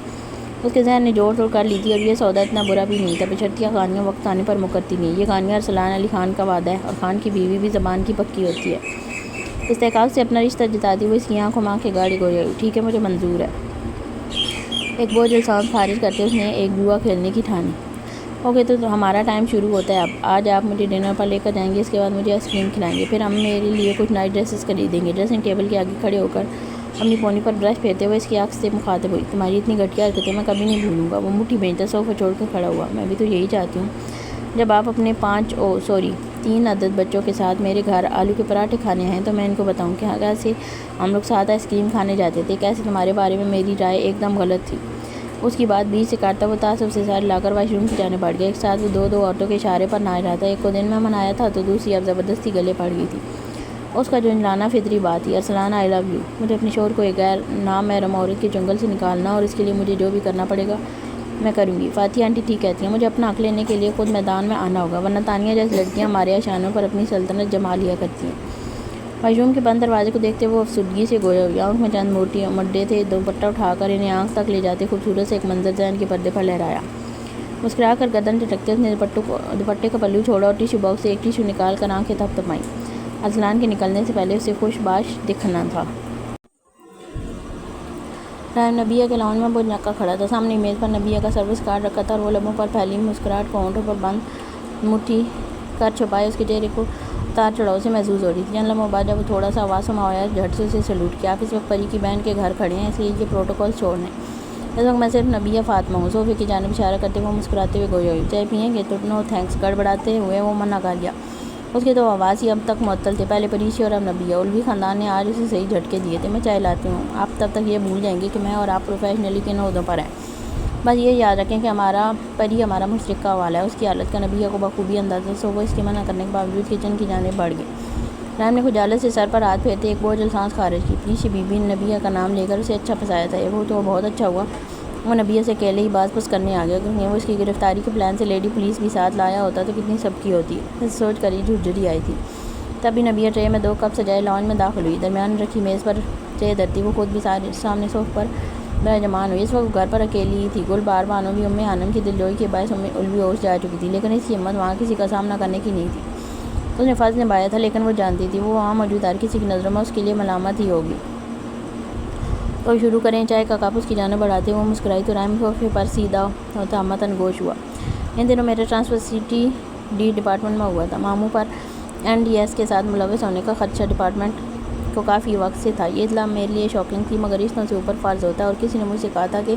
اس کے ذہن نے جوڑ توڑ کر لی تھی اور یہ سودا اتنا برا بھی نہیں تھا، بشرطیہ کانیا وقت آنے پر مکرتی نہیں۔ یہ کانیا ارسلان علی خان کا وعدہ ہے، اور خان کی بیوی بھی زبان کی پکی ہوتی ہے۔ استحقاق سے اپنا رشتہ جتاتی وہ اس کی آنکھوں ماں کے گاڑی گویا ہوئی۔ ٹھیک ہے، مجھے منظور ہے۔ ایک بوجھل سانس خارج کرتے اس نے ایک جوا کھیلنے کی ٹھانی۔ اوکے، تو ہمارا ٹائم شروع ہوتا ہے اب۔ آج آپ مجھے ڈنر پر لے کر جائیں گے، اس کے بعد مجھے آئس کریم کھلائیں گے، پھر ہم میرے لیے کچھ نائٹ ڈریسز خریدیں گے۔ ڈریسنگ ٹیبل کے آگے کھڑے ہو کر اپنی پونی پر برش پھیرتے ہوئے اس کی آنکھ سے مخاطب ہوئی۔ تمہاری اتنی گھٹیا حرکتیں میں کبھی نہیں بھولوں گا۔ وہ مٹھی بھیجتا صوفہ چھوڑ کر کھڑا ہوا۔ میں بھی تو یہی چاہتی ہوں، جب آپ اپنے 3 عدد بچوں کے ساتھ میرے گھر آلو کے پراٹھے کھانے ہیں تو میں ان کو بتاؤں کہ کیسے ہم لوگ ساتھ آئس کریم کھانے جاتے تھے، کیسے تمہارے بارے میں میری رائے ایک دم غلط تھی۔ اس کی بات بیچ سے کاٹتا وہ تعصب سے سر لا کر واش روم کی جانب بڑھ گیا۔ ایک ساتھ وہ دو عورتوں کے اشارے پر ناچ رہا تھا، ایک کو دن میں منایا تھا تو دوسری اب زبردستی گلے پڑ گئی تھی۔ اس کا جھنجھلانا فطری بات تھی۔ ارسلان، آئی لو یو۔ مجھے اپنے شوہر کو ایک غیر نامحرم عورت کے جنگل سے نکالنا، اور اس کے لیے مجھے جو بھی کرنا پڑے گا میں کروں گی۔ فاتحہ آنٹی ٹھیک کہتی ہیں، مجھے اپنا حق لینے کے لیے خود میدان میں آنا ہوگا، ورنہ تانیہ جیسی لڑکیاں ہمارے اشانوں پر اپنی سلطنت جما لیا کرتی ہیں۔ واش روم کے بند دروازے کو دیکھتے وہ افسردگی سے گویا ہوئی۔ آنکھ میں چند موٹی مڈے تھے، دوپٹہ اٹھا کر انہیں آنکھ تک لے جاتے خوبصورت سے ایک منظر ذہن کے پردے پر لہرایا۔ مسکرا کر گردن جھٹکتے اس نے دوپٹے کا پلو چھوڑا اور ٹیشو باکس سے ایک ٹیشو نکال کر آنکھیں تھپتھپائیں۔ ارسلان کے نکلنے سے پہلے اسے خوش باش دکھنا تھا۔ رحم نبیہ کے لاؤنج میں بہت نکا کھڑا تھا۔ سامنے میز پر نبیہ کا سروس کارڈ رکھا تھا اور وہ لبوں پر پھیلی مسکراہٹ کو ہونٹوں پر بند مٹھی کر چھپائے اس کے چہرے کو اتار چڑھاؤ سے محظوظ ہو رہی تھی۔ چند لمحوں بعد جب وہ تھوڑا سا آواز سما آیا، جھٹ سے اسے سلوٹ کیا۔ آپ اس وقت پری کی بہن کے گھر کھڑے ہیں، اس لیے یہ پروٹوکول چھوڑ دیں۔ اس وقت میں صرف نبیہ فاطمہ ہوں۔ صوفے کی جانب اشارہ کرتے ہوئے مسکراتے ہوئے گویا ہوئی۔ چائے پئیں گے؟ تو نو تھینکس، گڑبڑاتے ہوئے وہ منع کر گیا۔ اس کے تو آواز ہی اب تک معطل تھے، پہلے پریشی اور اب نبیہ۔ الوی خاندان نے آج اسے صحیح جھٹکے دیے تھے۔ میں چائے لاتی ہوں، آپ تب تک یہ بھول جائیں گے کہ میں اور آپ پروفیشنلی کن عہدوں پر ہیں۔ بس یہ یاد رکھیں کہ پری ہمارا مشترکہ حوالہ ہے۔ اس کی حالت کا نبیہ کو بخوبی اندازہ تھا، وہ اس کے منع کرنے کے باوجود کچن کی جانب بڑھ گئی۔ رحم نے خجالت سے سر پر ہاتھ پھیرتے ایک بوجھل سانس خارج کی۔ پریشی بی بی نے نبیہ کا نام لے کر اسے اچھا پھنسایا تھا، وہ تو بہت اچھا ہوا وہ نبیہ سے اکیلے ہی باز پس کرنے آ گیا، کیونکہ وہ اس کی گرفتاری کے پلان سے لیڈی پولیس بھی ساتھ لایا ہوتا تو کتنی سبکی ہوتی۔ اس سوچ کر ہی جھرجھری آئی تھی۔ تبھی نبیہ ٹرے میں 2 کپ سجائے لاؤنج میں داخل ہوئی، درمیان میں رکھی میز پر ٹرے دھرتی وہ خود بھی سامنے صوفے پر براجمان ہوئی۔ اس وقت گھر پر اکیلی ہی تھی۔ گل بار بانو بھی ہانم کی دلجوئی کے باعث الوی ہوش جا چکی تھی، لیکن اس کی ہمت وہاں کسی کا سامنا کرنے کی نہیں تھی۔ اس نے فرض نبھایا تھا، لیکن وہ جانتی تھی وہ وہاں موجود ہر کسی کی نظروں میں اس کے لیے ملامت ہی ہوگی۔ تو شروع کریں۔ چائے کا کپ اس کی جانب بڑھاتے ہوئے مسکرائی تو رحم صوفے پر سیدھا ہوتا متن گوش ہوا۔ ان دنوں میرا ٹرانسفر سٹی ڈی ڈپارٹمنٹ میں ہوا تھا۔ ماموں پر NDS کے ساتھ ملوث ہونے کا خدشہ ڈپارٹمنٹ کو کافی وقت سے تھا۔ یہ اطلاع میرے لیے شاکنگ تھی، مگر رشتوں سے اوپر فرض ہوتا ہے، اور کسی نے مجھ سے کہا تھا کہ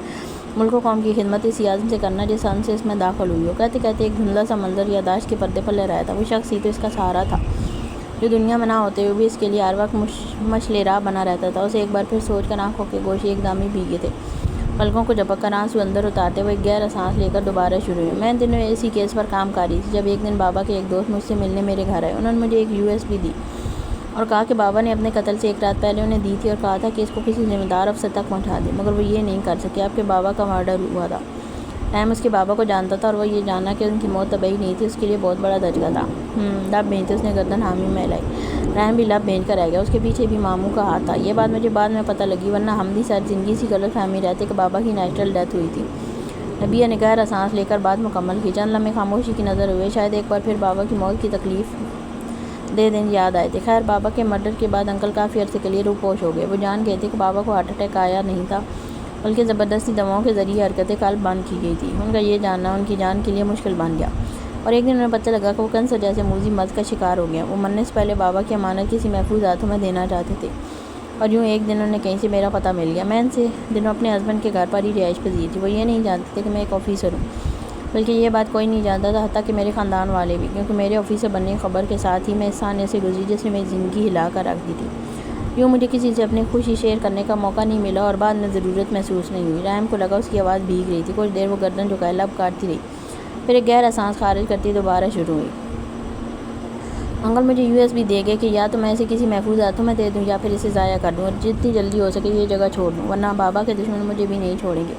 ملک و قوم کی خدمت اسی عزم سے کرنا جس عزم سے اس میں داخل ہوئی ہو۔ کہتے کہتے ایک دھندلا سا منظر یادداشت کے پردے پر لہرایا تھا۔ وہ شخص ہی تو اس کا سہارا تھا، جو دنیا میں نہ ہوتے ہوئے بھی اس کے لیے ہر وقت مشعل راہ بنا رہتا تھا۔ اسے ایک بار پھر سوچ کر آنکھوں کے گوشے ایک دم ہی بھیگے تھے۔ پلکوں کو جھپک کر آنسو اندر اتارتے ہوئے ایک گہرا سانس لے کر دوبارہ شروع ہوئی۔ میں ان دنوں اسی کیس پر کام کر رہی تھی جب ایک دن بابا کے ایک دوست مجھ سے ملنے میرے گھر آئے۔ انہوں نے مجھے ایک USB دی اور کہا کہ بابا نے اپنے قتل سے 1 رات پہلے انہیں دی تھی، اور کہا تھا کہ اس کو کسی ذمہ دار افسر تک پہنچا دیں، مگر وہ یہ نہیں کر سکے۔ آپ کے بابا کا مرڈر ہوا تھا۔ رحم اس کے بابا کو جانتا تھا، اور وہ یہ جانا کہ ان کی موت طبعی نہیں تھی اس کے لیے بہت بڑا دھچکا تھا۔ لب بھیجتے اس نے گردن حامی میں ہلائی۔ رحم بھی لب بھیج کر رہ گیا۔ اس کے پیچھے بھی ماموں کا ہاتھ تھا۔ یہ بات مجھے بعد میں پتہ لگی، ورنہ ہم بھی ساری زندگی سی غلط فہمی رہتے کہ بابا کی نیچرل ڈیتھ ہوئی تھی۔ نبیہ نے گہرا سانس لے کر بات مکمل کی۔ چند لمحے خاموشی کی نظر ہوئے، شاید ایک بار پھر بابا کی موت کی تکلیف دے دن یاد آئے تھے۔ خیر، بابا کے مرڈر کے بعد انکل کافی عرصے کے لیے روپوش ہو گئے۔ وہ جان گئے تھے کہ بابا کو ہارٹ اٹیک آیا نہیں تھا، بلکہ زبردستی دواؤں کے ذریعے حرکت قلب بند کی گئی تھی۔ ان کا یہ جاننا ان کی جان کے لیے مشکل بن گیا، اور ایک دن انہیں پتہ لگا کہ وہ کینسر جیسے موذی مرض کا شکار ہو گئے۔ وہ مرنے سے پہلے بابا کی امانت کسی محفوظ ہاتھوں میں دینا چاہتے تھے، اور یوں ایک دن انہیں کہیں سے میرا پتہ مل گیا۔ میں ان سے دنوں اپنے ہسبینڈ کے گھر پر ہی رہائش پذیر تھی۔ وہ یہ نہیں جانتے تھے کہ میں ایک آفیسر ہوں۔ بلکہ یہ بات کوئی نہیں جانتا تھا، حتیٰ کہ میرے خاندان والے بھی، کیونکہ میرے آفیسر بننے کی خبر کے ساتھ ہی میں اس ثانیے سے گزری جس نے میری زندگی ہلا کر رکھ دی تھی۔ یوں مجھے کسی سے اپنی خوشی شیئر کرنے کا موقع نہیں ملا اور بعد میں ضرورت محسوس نہیں ہوئی۔ رحم کو لگا اس کی آواز بھیگ رہی تھی۔ کچھ دیر وہ گردن جھکائے لب کاٹتی رہی، پھر ایک گہرا سانس خارج کرتی دوبارہ شروع ہوئی۔ انکل مجھے USB دے گئے کہ یا تو میں اسے کسی محفوظ ہاتھوں میں دے دوں یا پھر اسے ضائع کر دوں اور جتنی جلدی ہو سکے یہ جگہ چھوڑ دوں، ورنہ بابا کے دشمن مجھے بھی نہیں چھوڑیں گے۔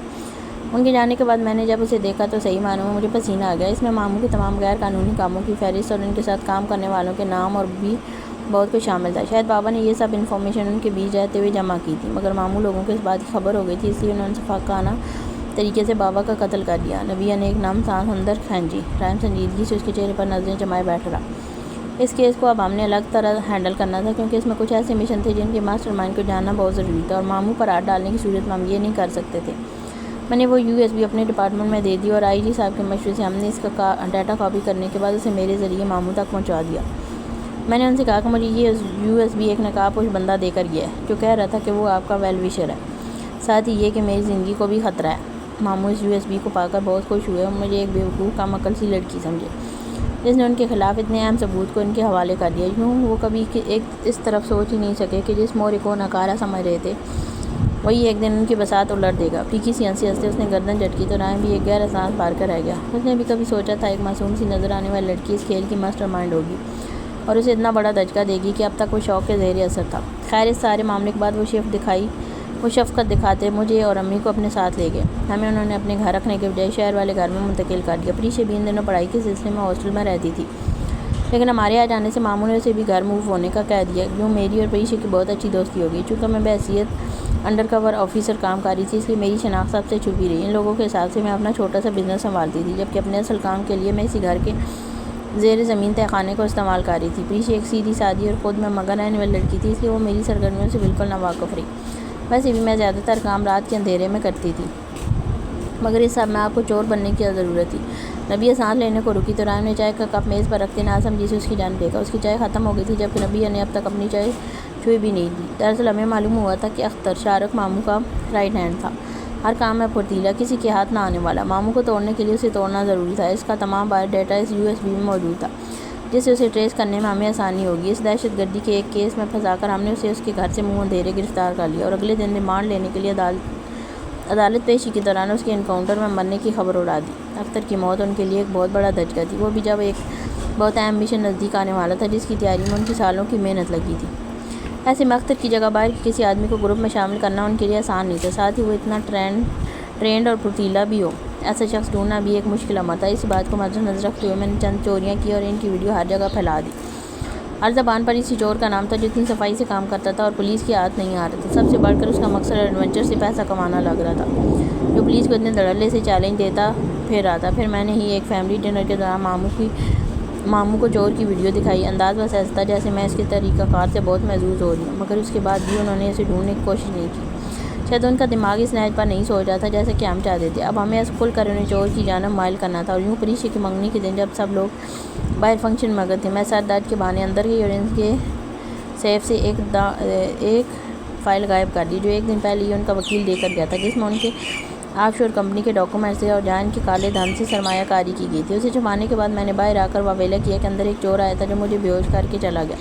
ان کے جانے کے بعد میں نے جب اسے دیکھا تو صحیح معنوں میں مجھے پسینہ آ گیا۔ اس میں ماموں کے تمام غیر قانونی کاموں کی فہرست اور ان کے ساتھ کام کرنے والوں کے نام اور بھی بہت کچھ شامل تھا۔ شاید بابا نے یہ سب انفارمیشن ان کے بیچ رہتے ہوئے جمع کی تھی، مگر ماموں لوگوں کو اس بات کی خبر ہو گئی تھی، اس لیے انہوں نے شفاقانہ طریقے سے بابا کا قتل کر دیا۔ نبیہ نے ایک نم سانس اندر کھینچی۔ رحم سنجیدگی سے اس کے چہرے پر نظریں جمائے بیٹھا رہا۔ اس کیس کو اب ہم نے الگ طرح ہینڈل کرنا تھا، کیونکہ اس میں کچھ ایسے مشن تھے جن کے ماسٹر مائنڈ کو جاننا بہت ضروری تھا، اور ماموں پر ہاتھ ڈالنے کی صورت میں ہم یہ نہیں کر سکتے تھے۔ میں نے وہ USB اپنے ڈپارٹمنٹ میں دے دی اور IG صاحب کے مشورے سے ہم نے اس کا ڈیٹا کاپی کرنے کے بعد اسے میرے ذریعے ماموں تک پہنچا دیا۔ میں نے ان سے کہا کہ مجھے یہ USB ایک نقاب پوش بندہ دے کر گیا ہے جو کہہ رہا تھا کہ وہ آپ کا ویل وشر ہے، ساتھ ہی یہ کہ میری زندگی کو بھی خطرہ ہے۔ ماموں اس USB کو پا کر بہت خوش ہوئے اور مجھے ایک بیوقوف کم عقل سی لڑکی سمجھے جس نے ان کے خلاف اتنے اہم ثبوت کو ان کے حوالے کر دیا۔ یوں وہ کبھی ایک اس طرف سوچ ہی نہیں سکے کہ جس مورے کو ناکارہ سمجھ رہے تھے وہی ایک دن ان کی بساط الٹ دے گا۔ پھیکی سی ہنسی ہنستے اس نے گردن جھٹکی تو رائم بھی ایک گہرا سانس بھر کر رہ گیا۔ اس نے بھی کبھی سوچا تھا ایک معصوم سی نظر آنے والی لڑکی اس کھیل کی ماسٹر مائنڈ ہوگی اور اسے اتنا بڑا دھچکا دے گی کہ اب تک وہ شوق کے زیر اثر تھا۔ خیر اس سارے معاملے کے بعد وہ شفقت دکھاتے مجھے اور امی کو اپنے ساتھ لے گئے۔ ہمیں انہوں نے اپنے گھر رکھنے کے بجائے شہر والے گھر میں منتقل کر دیا۔ پریشا بھی ان دنوں پڑھائی کے سلسلے میں ہاسٹل میں رہتی تھی، لیکن ہمارے آ جانے سے ماموں نے اسے بھی گھر موو ہونے کا کہہ دیا۔ یوں میری اور پریشا کی بہت اچھی دوستی ہو گئی۔ چونکہ میں بحیثیت انڈر کور آفیسر کام کر رہی تھی، اس لیے میری شناخت سب سے چھپی رہی۔ ان لوگوں کے حساب سے میں اپنا چھوٹا سا بزنس سنبھالتی تھی، جبکہ اپنے اصل کام کے لیے میں اسی گھر کے زیر زمین تہہ خانے کو استعمال کر رہی تھی۔ پریشا ایک سیدھی سادی اور خود میں مگن رہنے والی لڑکی تھی، اس لیے وہ میری سرگرمیوں سے بالکل ناواقف رہی۔ ویسے بھی میں زیادہ تر کام رات کے اندھیرے میں کرتی تھی، مگر اس سب میں آپ کو چور بننے کی ضرورت تھی۔ نبیہ سانس لینے کو رکی تو رائم نے چائے کا کپ میز پر رکھتے نہ سمجھی سے اس کی جانب دیکھا۔ اس کی چائے ختم ہو گئی تھی، جبکہ نبیہ نے اب تک اپنی چائے چھوئی بھی نہیں تھی۔ دراصل ہمیں معلوم ہوا تھا کہ اختر شاہ رخ ماموں کا رائٹ ہینڈ تھا، ہر کام میں پھرتیلا، کسی کے ہاتھ نہ آنے والا۔ ماموں کو توڑنے کے لیے اسے توڑنا ضروری تھا۔ اس کا تمام بایو ڈیٹا اس USB میں موجود تھا، جس سے اسے ٹریس کرنے میں ہمیں آسانی ہوگی۔ اس دہشت گردی کے ایک کیس میں پھنسا کر ہم نے اسے اس کے گھر سے منہ اندھیرے گرفتار کر لیا اور اگلے دن ریمانڈ لینے کے لیے عدالت پیشی کے دوران اس کے انکاؤنٹر میں مرنے کی خبر اڑا دی۔ اختر کی موت ان کے لیے ایک بہت بڑا دھچکا تھی، وہ بھی جب ایک بہت اہم مشن نزدیک آنے والا تھا جس کی تیاری میں ان کی سالوں کی محنت لگی تھی۔ ایسے میں اختر کی جگہ باہر کے کسی آدمی کو گروپ میں شامل کرنا ان کے لیے آسان نہیں تھا، ساتھ ہی وہ اتنا ٹرینڈ اور پھرتیلا بھی ہو، ایسا شخص ڈھونڈنا بھی ایک مشکل امر تھا۔ اس بات کو مد نظر رکھتے ہوئے میں نے چند چوریاں کی اور ان کی ویڈیو ہر جگہ پھیلا دی۔ ہر زبان پر اسی چور کا نام تھا جو اتنی صفائی سے کام کرتا تھا اور پولیس کے ہاتھ نہیں آ رہا تھا۔ سب سے بڑھ کر اس کا مقصد ایڈونچر سے پیسہ کمانا لگ رہا تھا، جو پولیس کو اتنے دھڑلے سے چیلنج دیتا پھر رہا تھا۔ پھر میں نے ہی ایک فیملی ڈنر کے دوران ماموں کو چور کی ویڈیو دکھائی۔ انداز بس ایسا تھا جیسے میں اس کے طریقہ کار سے بہت محظوظ ہو رہی ہوں، مگر اس کے بعد بھی انہوں نے اسے ڈھونڈنے کی کوشش نہیں کی۔ شاید ان کا دماغ اس نہج پر نہیں سوچ رہا تھا جیسے کہ ہم چاہتے تھے۔ اب ہمیں ایسا کھل کر انہیں چور کی جانب مائل کرنا تھا۔ اور یوں پریشا کی منگنی کے دن جب سب لوگ باہر فنکشن میں گئے تھے، میں سر درد کے بہانے اندر گئی اور ان کے سیف سے ایک فائل غائب کر دی جو ایک دن پہلے ہی ان کا وکیل دے کر گیا تھا، جس میں ان کے آف شور کمپنی کے ڈاکومنٹس تھے اور جہاں ان کے کالے دھن سے سرمایہ کاری کی گئی تھی۔ اسے چھپانے کے بعد میں نے باہر آ کر واویلا کیا کہ اندر ایک چور آیا تھا جو مجھے بے ہوش کر کے چلا گیا۔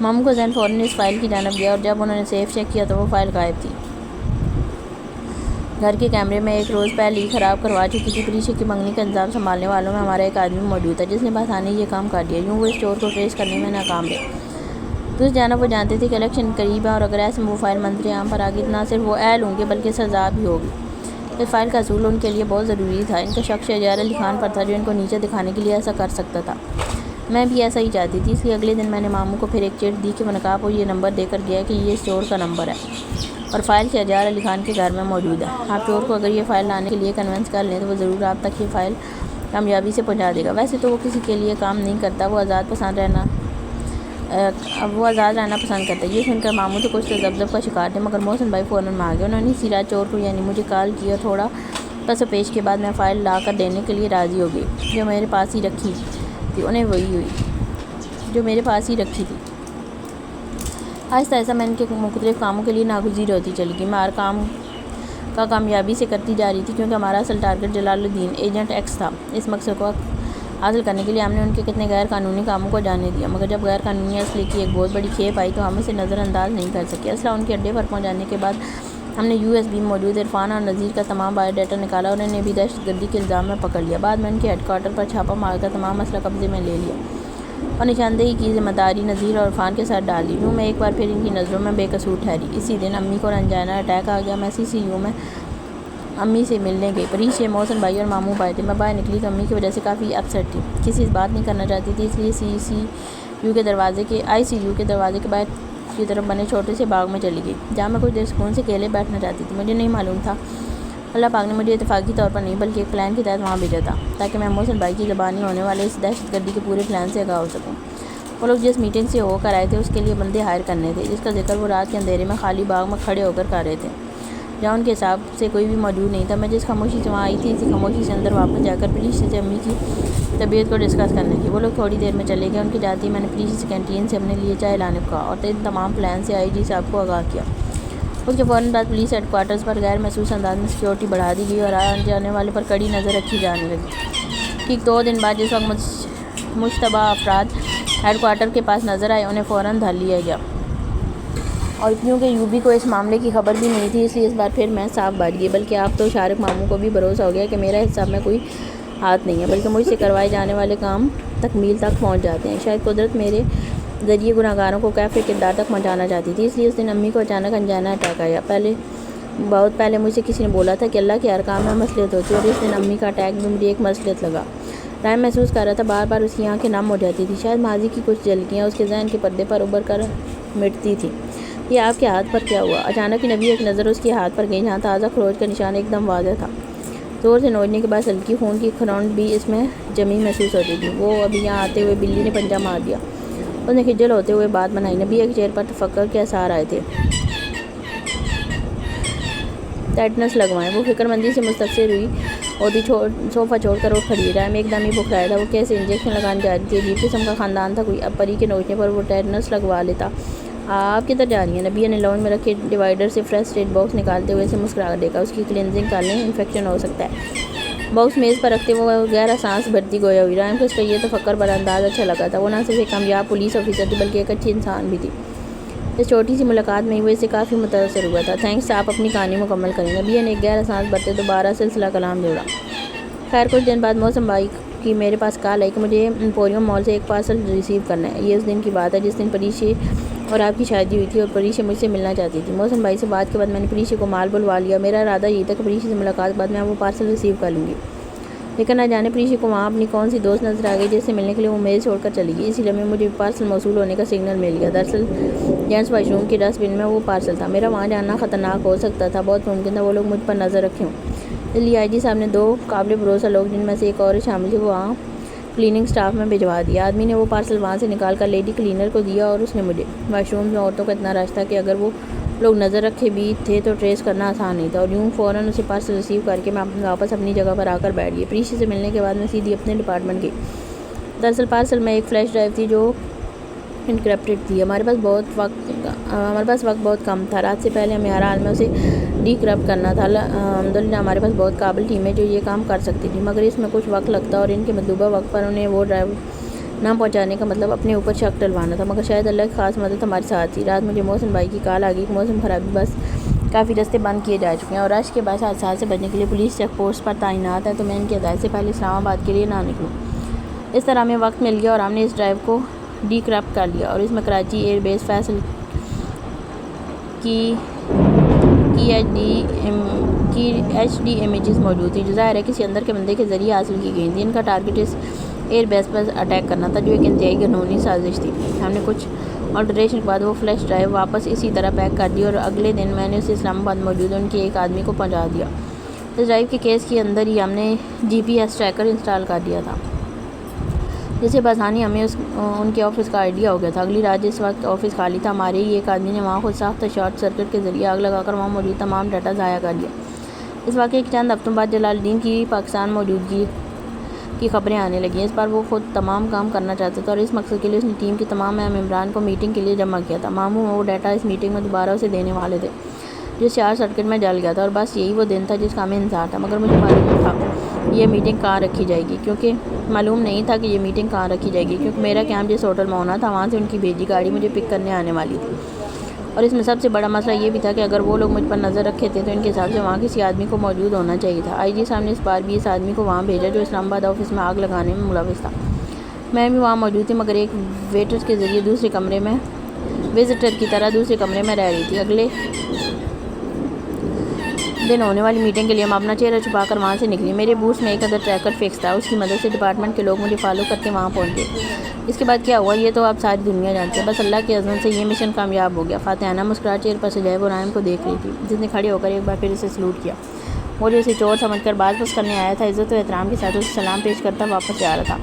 ماموں کو ذہن فوراً اس فائل کی جانب گیا اور جب انہوں نے سیف چیک کیا تو وہ فائل غائب تھی۔ گھر کے کیمرے میں ایک روز پہلے ہی خراب کروا چکی تھی۔ پریشا کی منگنی کا انتظام سنبھالنے والوں میں ہمارا ایک آدمی موجود تھا جس نے بآسانی یہ کام کر دیا۔ یوں وہ اس چور کو ٹریس کرنے میں ناکام رہے۔ دوسری جانب وہ جانتے تھے کہ الیکشن قریب ہے اور اگر ایسے میں وہ فائل منظر عام پر آ گئی تو نہ صرف وہ اہل ہوں گے بلکہ سزا بھی ہوگی۔ اس فائل کا حصول ان کے لیے بہت ضروری تھا۔ ان کا شک شجاعت علی خان پر تھا جو ان کو نیچے دکھانے کے لیے ایسا کر سکتا تھا۔ میں بھی ایسا ہی چاہتی تھی، اس لیے اگلے دن میں نے ماموں کو پھر ایک چٹ دی کہ وہ نقاب کو یہ نمبر دے کر گیا کہ یہ اس چور کا نمبر ہے اور فائل شجاعت علی خان کے گھر میں موجود ہے۔ آپ چور کو اگر یہ فائل لانے کے لیے کنونس کر لیں تو وہ ضرور آپ تک یہ فائل کامیابی سے پہنچا دے گا۔ ویسے تو وہ کسی کے لیے کام نہیں کرتا، وہ آزاد رہنا پسند کرتا ہے۔ یہ سن کر ماموں تو کچھ تذبذب کا شکار تھے، مگر محسن بھائی فوراً میں آ گئے۔ انہوں نے اسی رات چور کو یعنی مجھے کال کی اور تھوڑا پس و پیش کے بعد میں فائل لا کر دینے کے لیے راضی ہو گئی جو میرے پاس ہی رکھی تھی۔ آہستہ آہستہ میں ان کے مختلف کاموں کے لیے ناگزیر ہوتی چلی گئی۔ میں ہر کام کا کامیابی سے کرتی جا رہی تھی، کیونکہ ہمارا اصل ٹارگٹ جلال الدین ایجنٹ ایکس تھا۔ اس مقصد کو حاصل کرنے کے لیے ہم نے ان کے کتنے غیر قانونی کاموں کو جانے دیا، مگر جب غیر قانونی اسلحے کی ایک بہت بڑی کھیپ آئی تو ہم اسے نظر انداز نہیں کر سکے۔ اسلحہ ان کے اڈے پر پہنچانے کے بعد ہم نے USB میں موجود عرفان اور نذیر کا تمام بایو ڈیٹا نکالا اور انہیں بھی دہشت گردی کے الزام میں پکڑ لیا۔ بعد میں ان کے ہیڈ کوارٹر پر چھاپا مار کر تمام اسلحہ قبضے میں لے لیا اور نشاندہی کی ذمہ داری نذیر اور عرفان کے ساتھ ڈال دی۔ یوں میں ایک بار پھر ان کی نظروں میں بے قصور ٹھہری۔ اسی دن امی کو رنجانا اٹیک آ گیا۔ میں CCU میں امی سے ملنے گئی۔ پریشے، محسن بھائی اور ماموں بھائی تھے۔ میں باہر نکلی تو امی کی وجہ سے کافی اپسیٹ تھی، کسی سے بات نہیں کرنا چاہتی تھی، اس لیے ICU کے دروازے کے باہر کی طرف بنے چھوٹے سے باغ میں چلی گئی، جہاں میں کچھ دیر سکون سے اکیلے بیٹھنا چاہتی تھی۔ مجھے نہیں معلوم تھا اللہ پاک نے مجھے اتفاقی طور پر نہیں بلکہ ایک پلان کے تحت وہاں بھیجا تھا، تاکہ میں محسن بھائی کی زبانی ہونے والے اس دہشت گردی کے پورے پلان سے آگاہ ہو سکوں۔ وہ لوگ جس میٹنگ سے ہو کر آئے تھے اس کے لیے بندے ہائر کرنے تھے، جس کا ذکر وہ رات کے اندھیرے میں خالی باغ میں کھڑے ہو کر رہے تھے، جہاں ان کے حساب سے کوئی بھی موجود نہیں تھا۔ میں جس خاموشی سے وہاں آئی تھی، اسی خاموشی سے اندر واپس جا کر پریشے سے امی کی طبیعت کو ڈسکس کرنے کی۔ وہ لوگ تھوڑی دیر میں چلے گئے۔ ان کے جاتے ہی میں نے پریشے سے کینٹین سے اپنے لیے چائے لانے کو کہا اور ان تمام پلان سے IG صاحب کو آگاہ کیا۔ اس کے فوراً بعد پولیس ہیڈ کوارٹرز پر غیر محسوس انداز میں سیکیورٹی بڑھا دی گئی اور آنے جانے والے پر کڑی نظر رکھی جانے لگی۔ ٹھیک 2 دن بعد جس وقت مشتبہ افراد ہیڈ کوارٹر کے پاس نظر آئے، انہیں فوراً دھر لیا گیا، اور کیونکہ UB کو اس معاملے کی خبر بھی نہیں تھی، اس لیے اس بار پھر میں صاف بات گئی، بلکہ آپ تو شارق ماموں کو بھی بھروسہ ہو گیا کہ میرا حساب میں کوئی ہاتھ نہیں ہے، بلکہ مجھ سے کروائے جانے والے کام تکمیل تک پہنچ جاتے ہیں۔ شاید قدرت میرے ذریعے گناہگاروں کو کیف کردار تک پہنچانا چاہتی تھی، اس لیے اس دن امی کو اچانک انجانا اٹیک آیا۔ بہت پہلے مجھ سے کسی نے بولا تھا کہ اللہ کے ہر کام میں مصلحت ہوتی ہے، اور اس دن امی کا اٹیک بھی مجھے ایک مصلحت لگا۔ رائم محسوس کر رہا تھا، بار بار اس کی آنکھیں نم ہو جاتی تھیں، شاید ماضی کی کچھ جھلکیاں اس کے ذہن کے پردے پر ابھر کر مٹتی تھیں۔ یہ آپ کے ہاتھ پر کیا ہوا؟ اچانک ہی نبی ایک نظر اس کے ہاتھ پر گئی، جہاں تازہ خروج کا نشان ایک دم واضح تھا۔ زور سے نوچنے کے بعد ہلکی خون کی کھرونٹ بھی اس میں جمی محسوس ہوتی تھی۔ وہ ابھی یہاں آتے ہوئے بلی نے پنجہ مار دیا، اس نے خجل ہوتے ہوئے بات بنائی۔ نبی کے چہرے پر تفکر کے آثار آئے تھے۔ ٹیٹنس لگوائیں۔ وہ فکر مندی سے مستفسر ہوئی ہوتی صوفہ چھوڑ کر اٹھ کھڑی۔ رائم ایک دم ہی بکھرایا تھا، وہ کیسے انجیکشن لگانے جا رہی تھی، عجیب قسم کا خاندان تھا کوئی، اب پری کے نوچنے پر وہ ٹیٹنس لگوا لیتا۔ آپ کدھر جا رہی ہیں؟ نبی نے لاؤنج میں رکھے ڈیوائڈر سے فرسٹ ایڈ باکس نکالتے ہوئے اسے مسکرا کر دیکھا۔ اس کی کلینزنگ کر لیں، انفیکشن ہو سکتا ہے۔ باکس میز پر رکھتے وہ گہرا سانس بھرتی گویا ہوئی۔ رائم کو اس کا یہ تفکر بڑا انداز اچھا لگا تھا۔ وہ نہ صرف ایک کامیاب پولیس آفیسر تھی بلکہ ایک اچھی انسان بھی تھی۔ اس چھوٹی سی ملاقات میں ہی وہ اس سے کافی متاثر ہوا تھا۔ تھینکس، آپ اپنی کہانی مکمل کریں۔ نبی نے ایک گہرا سانس بھرتے دوبارہ سلسلہ کلام جوڑا۔ خیر، کچھ دن بعد محسن بھائی کی میرے پاس کال آئی کہ مجھے امپوریم مال سے ایک پارسل ریسیو کرنا ہے۔ یہ اس دن کی بات ہے جس دن پریشے اور آپ کی شادی ہوئی تھی اور پریشے مجھ سے ملنا چاہتی تھی۔ محسن بھائی سے بات کے بعد میں نے پریشے کو مال بلوا لیا۔ میرا ارادہ یہ تھا کہ پریشے سے ملاقات کے بعد میں وہ پارسل ریسیو کر لوں گی، لیکن نہ جانے پریشے کو وہاں اپنی کون سی دوست نظر آ گئی جس سے ملنے کے لیے وہ میز چھوڑ کر چلی گئی۔ اسی لمحے مجھے پارسل موصول ہونے کا سگنل مل گیا۔ دراصل جینٹس واش روم کے ڈسٹ بن میں وہ پارسل تھا۔ میرا وہاں جانا خطرناک ہو سکتا تھا، بہت ممکن تھا وہ لوگ مجھ پر نظر رکھے ہوں، اس لیے IG صاحب نے 2 قابل بھروسہ لوگ، جن میں سے ایک اور شامل تھی، وہ وہاں کلیننگ سٹاف میں بھجوا دیا۔ آدمی نے وہ پارسل وہاں سے نکال کر لیڈی کلینر کو دیا اور اس نے مجھے۔ واش روم میں عورتوں کا اتنا رش تھا کہ اگر وہ لوگ نظر رکھے بھی تھے تو ٹریس کرنا آسان نہیں تھا، اور یوں فوراً اسے پارسل ریسیو کر کے میں واپس اپنی جگہ پر آ کر بیٹھ گئی۔ پریشے سے ملنے کے بعد میں سیدھی اپنے ڈپارٹمنٹ گئی۔ دراصل پارسل میں ایک فلیش ڈرائیو تھی جو انکرپٹڈ تھی۔ ہمارے پاس وقت بہت کم تھا۔ رات سے پہلے ہمیں ہر حال میں اسے ڈی کرپٹ کرنا تھا۔ الحمدللہ ہمارے پاس بہت قابل ٹیم ہے جو یہ کام کر سکتی تھی، مگر اس میں کچھ وقت لگتا، اور ان کے مطلوبہ وقت پر انہیں وہ ڈرائیو نہ پہنچانے کا مطلب اپنے اوپر شک ڈلوانا تھا، مگر شاید اللہ کی خاص مدد ہمارے ساتھ تھی۔ رات مجھے محسن بھائی کی کال آ گئی کہ موسم خرابی بس کافی راستے بند کیے جا چکے ہیں اور رش کے باعث حادثات سے بچنے کے لیے پولیس چیک پوسٹ پر تعینات ہے، تو میں ان کی ہدایت سے پہلے اسلام آباد کے لیے نہ نکلوں۔ اس طرح ہمیں وقت مل گیا اور ہم نے اس ڈرائیو کو ڈی کرپٹ کر لیا، اور اس میں کراچی ایئر بیس فیصل کی HD امیجز موجود تھی، جو ظاہر ہے کسی اندر کے بندے کے ذریعے حاصل کی گئی تھیں۔ ان کا ٹارگٹ اس ایئر بیس پر اٹیک کرنا تھا، جو ایک انتہائی گھنونی سازش تھی۔ ہم نے کچھ آلٹریشن کے بعد وہ فلیش ڈرائیو واپس اسی طرح پیک کر دی، اور اگلے دن میں نے اسے اسلام آباد موجود ان کے ایک آدمی کو پہنچا دیا۔ اس ڈرائیو کے کیس کے اندر ہی ہم نے GPS ٹریکر انسٹال کر دیا تھا، جس سے بآسانی ہمیں ان کے آفس کا آئیڈیا ہو گیا تھا۔ اگلی رات جس وقت آفس خالی تھا، ہمارے ہی ایک آدمی نے وہاں خود ساختہ شارٹ سرکٹ کے ذریعے آگ لگا کر وہاں موجود تمام ڈیٹا ضائع کر دیا۔ اس واقعے کے چند ہفتوں بعد جلال الدین کی پاکستان موجودگی کی خبریں آنے لگیں۔ اس بار وہ خود تمام کام کرنا چاہتا تھا، اور اس مقصد کے لیے اس نے ٹیم کے تمام اہم ممبران کو میٹنگ کے لیے جمع کیا تھا۔ ماموں وہ ڈیٹا اس میٹنگ میں دوبارہ اسے دینے والے تھے۔ جو شارٹ سرکٹ میں جل گیا تھا، اور بس یہی وہ دن تھا جس کا ہمیں انتظار تھا، مگر مجھے معلوم تھا یہ میٹنگ کہاں رکھی جائے گی، کیونکہ میرا کیمپ جس ہوٹل میں ہونا تھا وہاں سے ان کی بھیجی گاڑی مجھے پک کرنے آنے والی تھی۔ اور اس میں سب سے بڑا مسئلہ یہ بھی تھا کہ اگر وہ لوگ مجھ پر نظر رکھے تھے تو ان کے حساب سے وہاں کسی آدمی کو موجود ہونا چاہیے تھا۔ آئی جی صاحب نے اس بار بھی اس آدمی کو وہاں بھیجا جو اسلام آباد آفس میں آگ لگانے میں ملوث تھا۔ میں بھی وہاں موجود تھی، مگر ایک ویٹر کے ذریعے وزٹر کی طرح دوسرے کمرے میں رہ رہی تھی۔ اگلے دن ہونے والی میٹنگ کے لیے ہم اپنا چہرہ چھپا کر وہاں سے نکلی۔ میرے بوٹس میں ایک عدد ٹریکر فکس تھا، اس کی مدد سے ڈپارٹمنٹ کے لوگ مجھے فالو کرتے وہاں پہنچے۔ اس کے بعد کیا ہوا یہ تو اب ساری دنیا جانتی ہے، بس اللہ کے عزم سے یہ مشن کامیاب ہو گیا۔ فاتحانہ مسکراہٹ چہرے پر سجائے وہ رائم کو دیکھ رہی تھی، جس نے کھڑے ہو کر ایک بار پھر اسے سلوٹ کیا۔ وہ جو اسے چور سمجھ کر باز پس کرنے آیا تھا، عزت و احترام کے ساتھ اسے سلام پیش کرتا واپس جا رہا تھا۔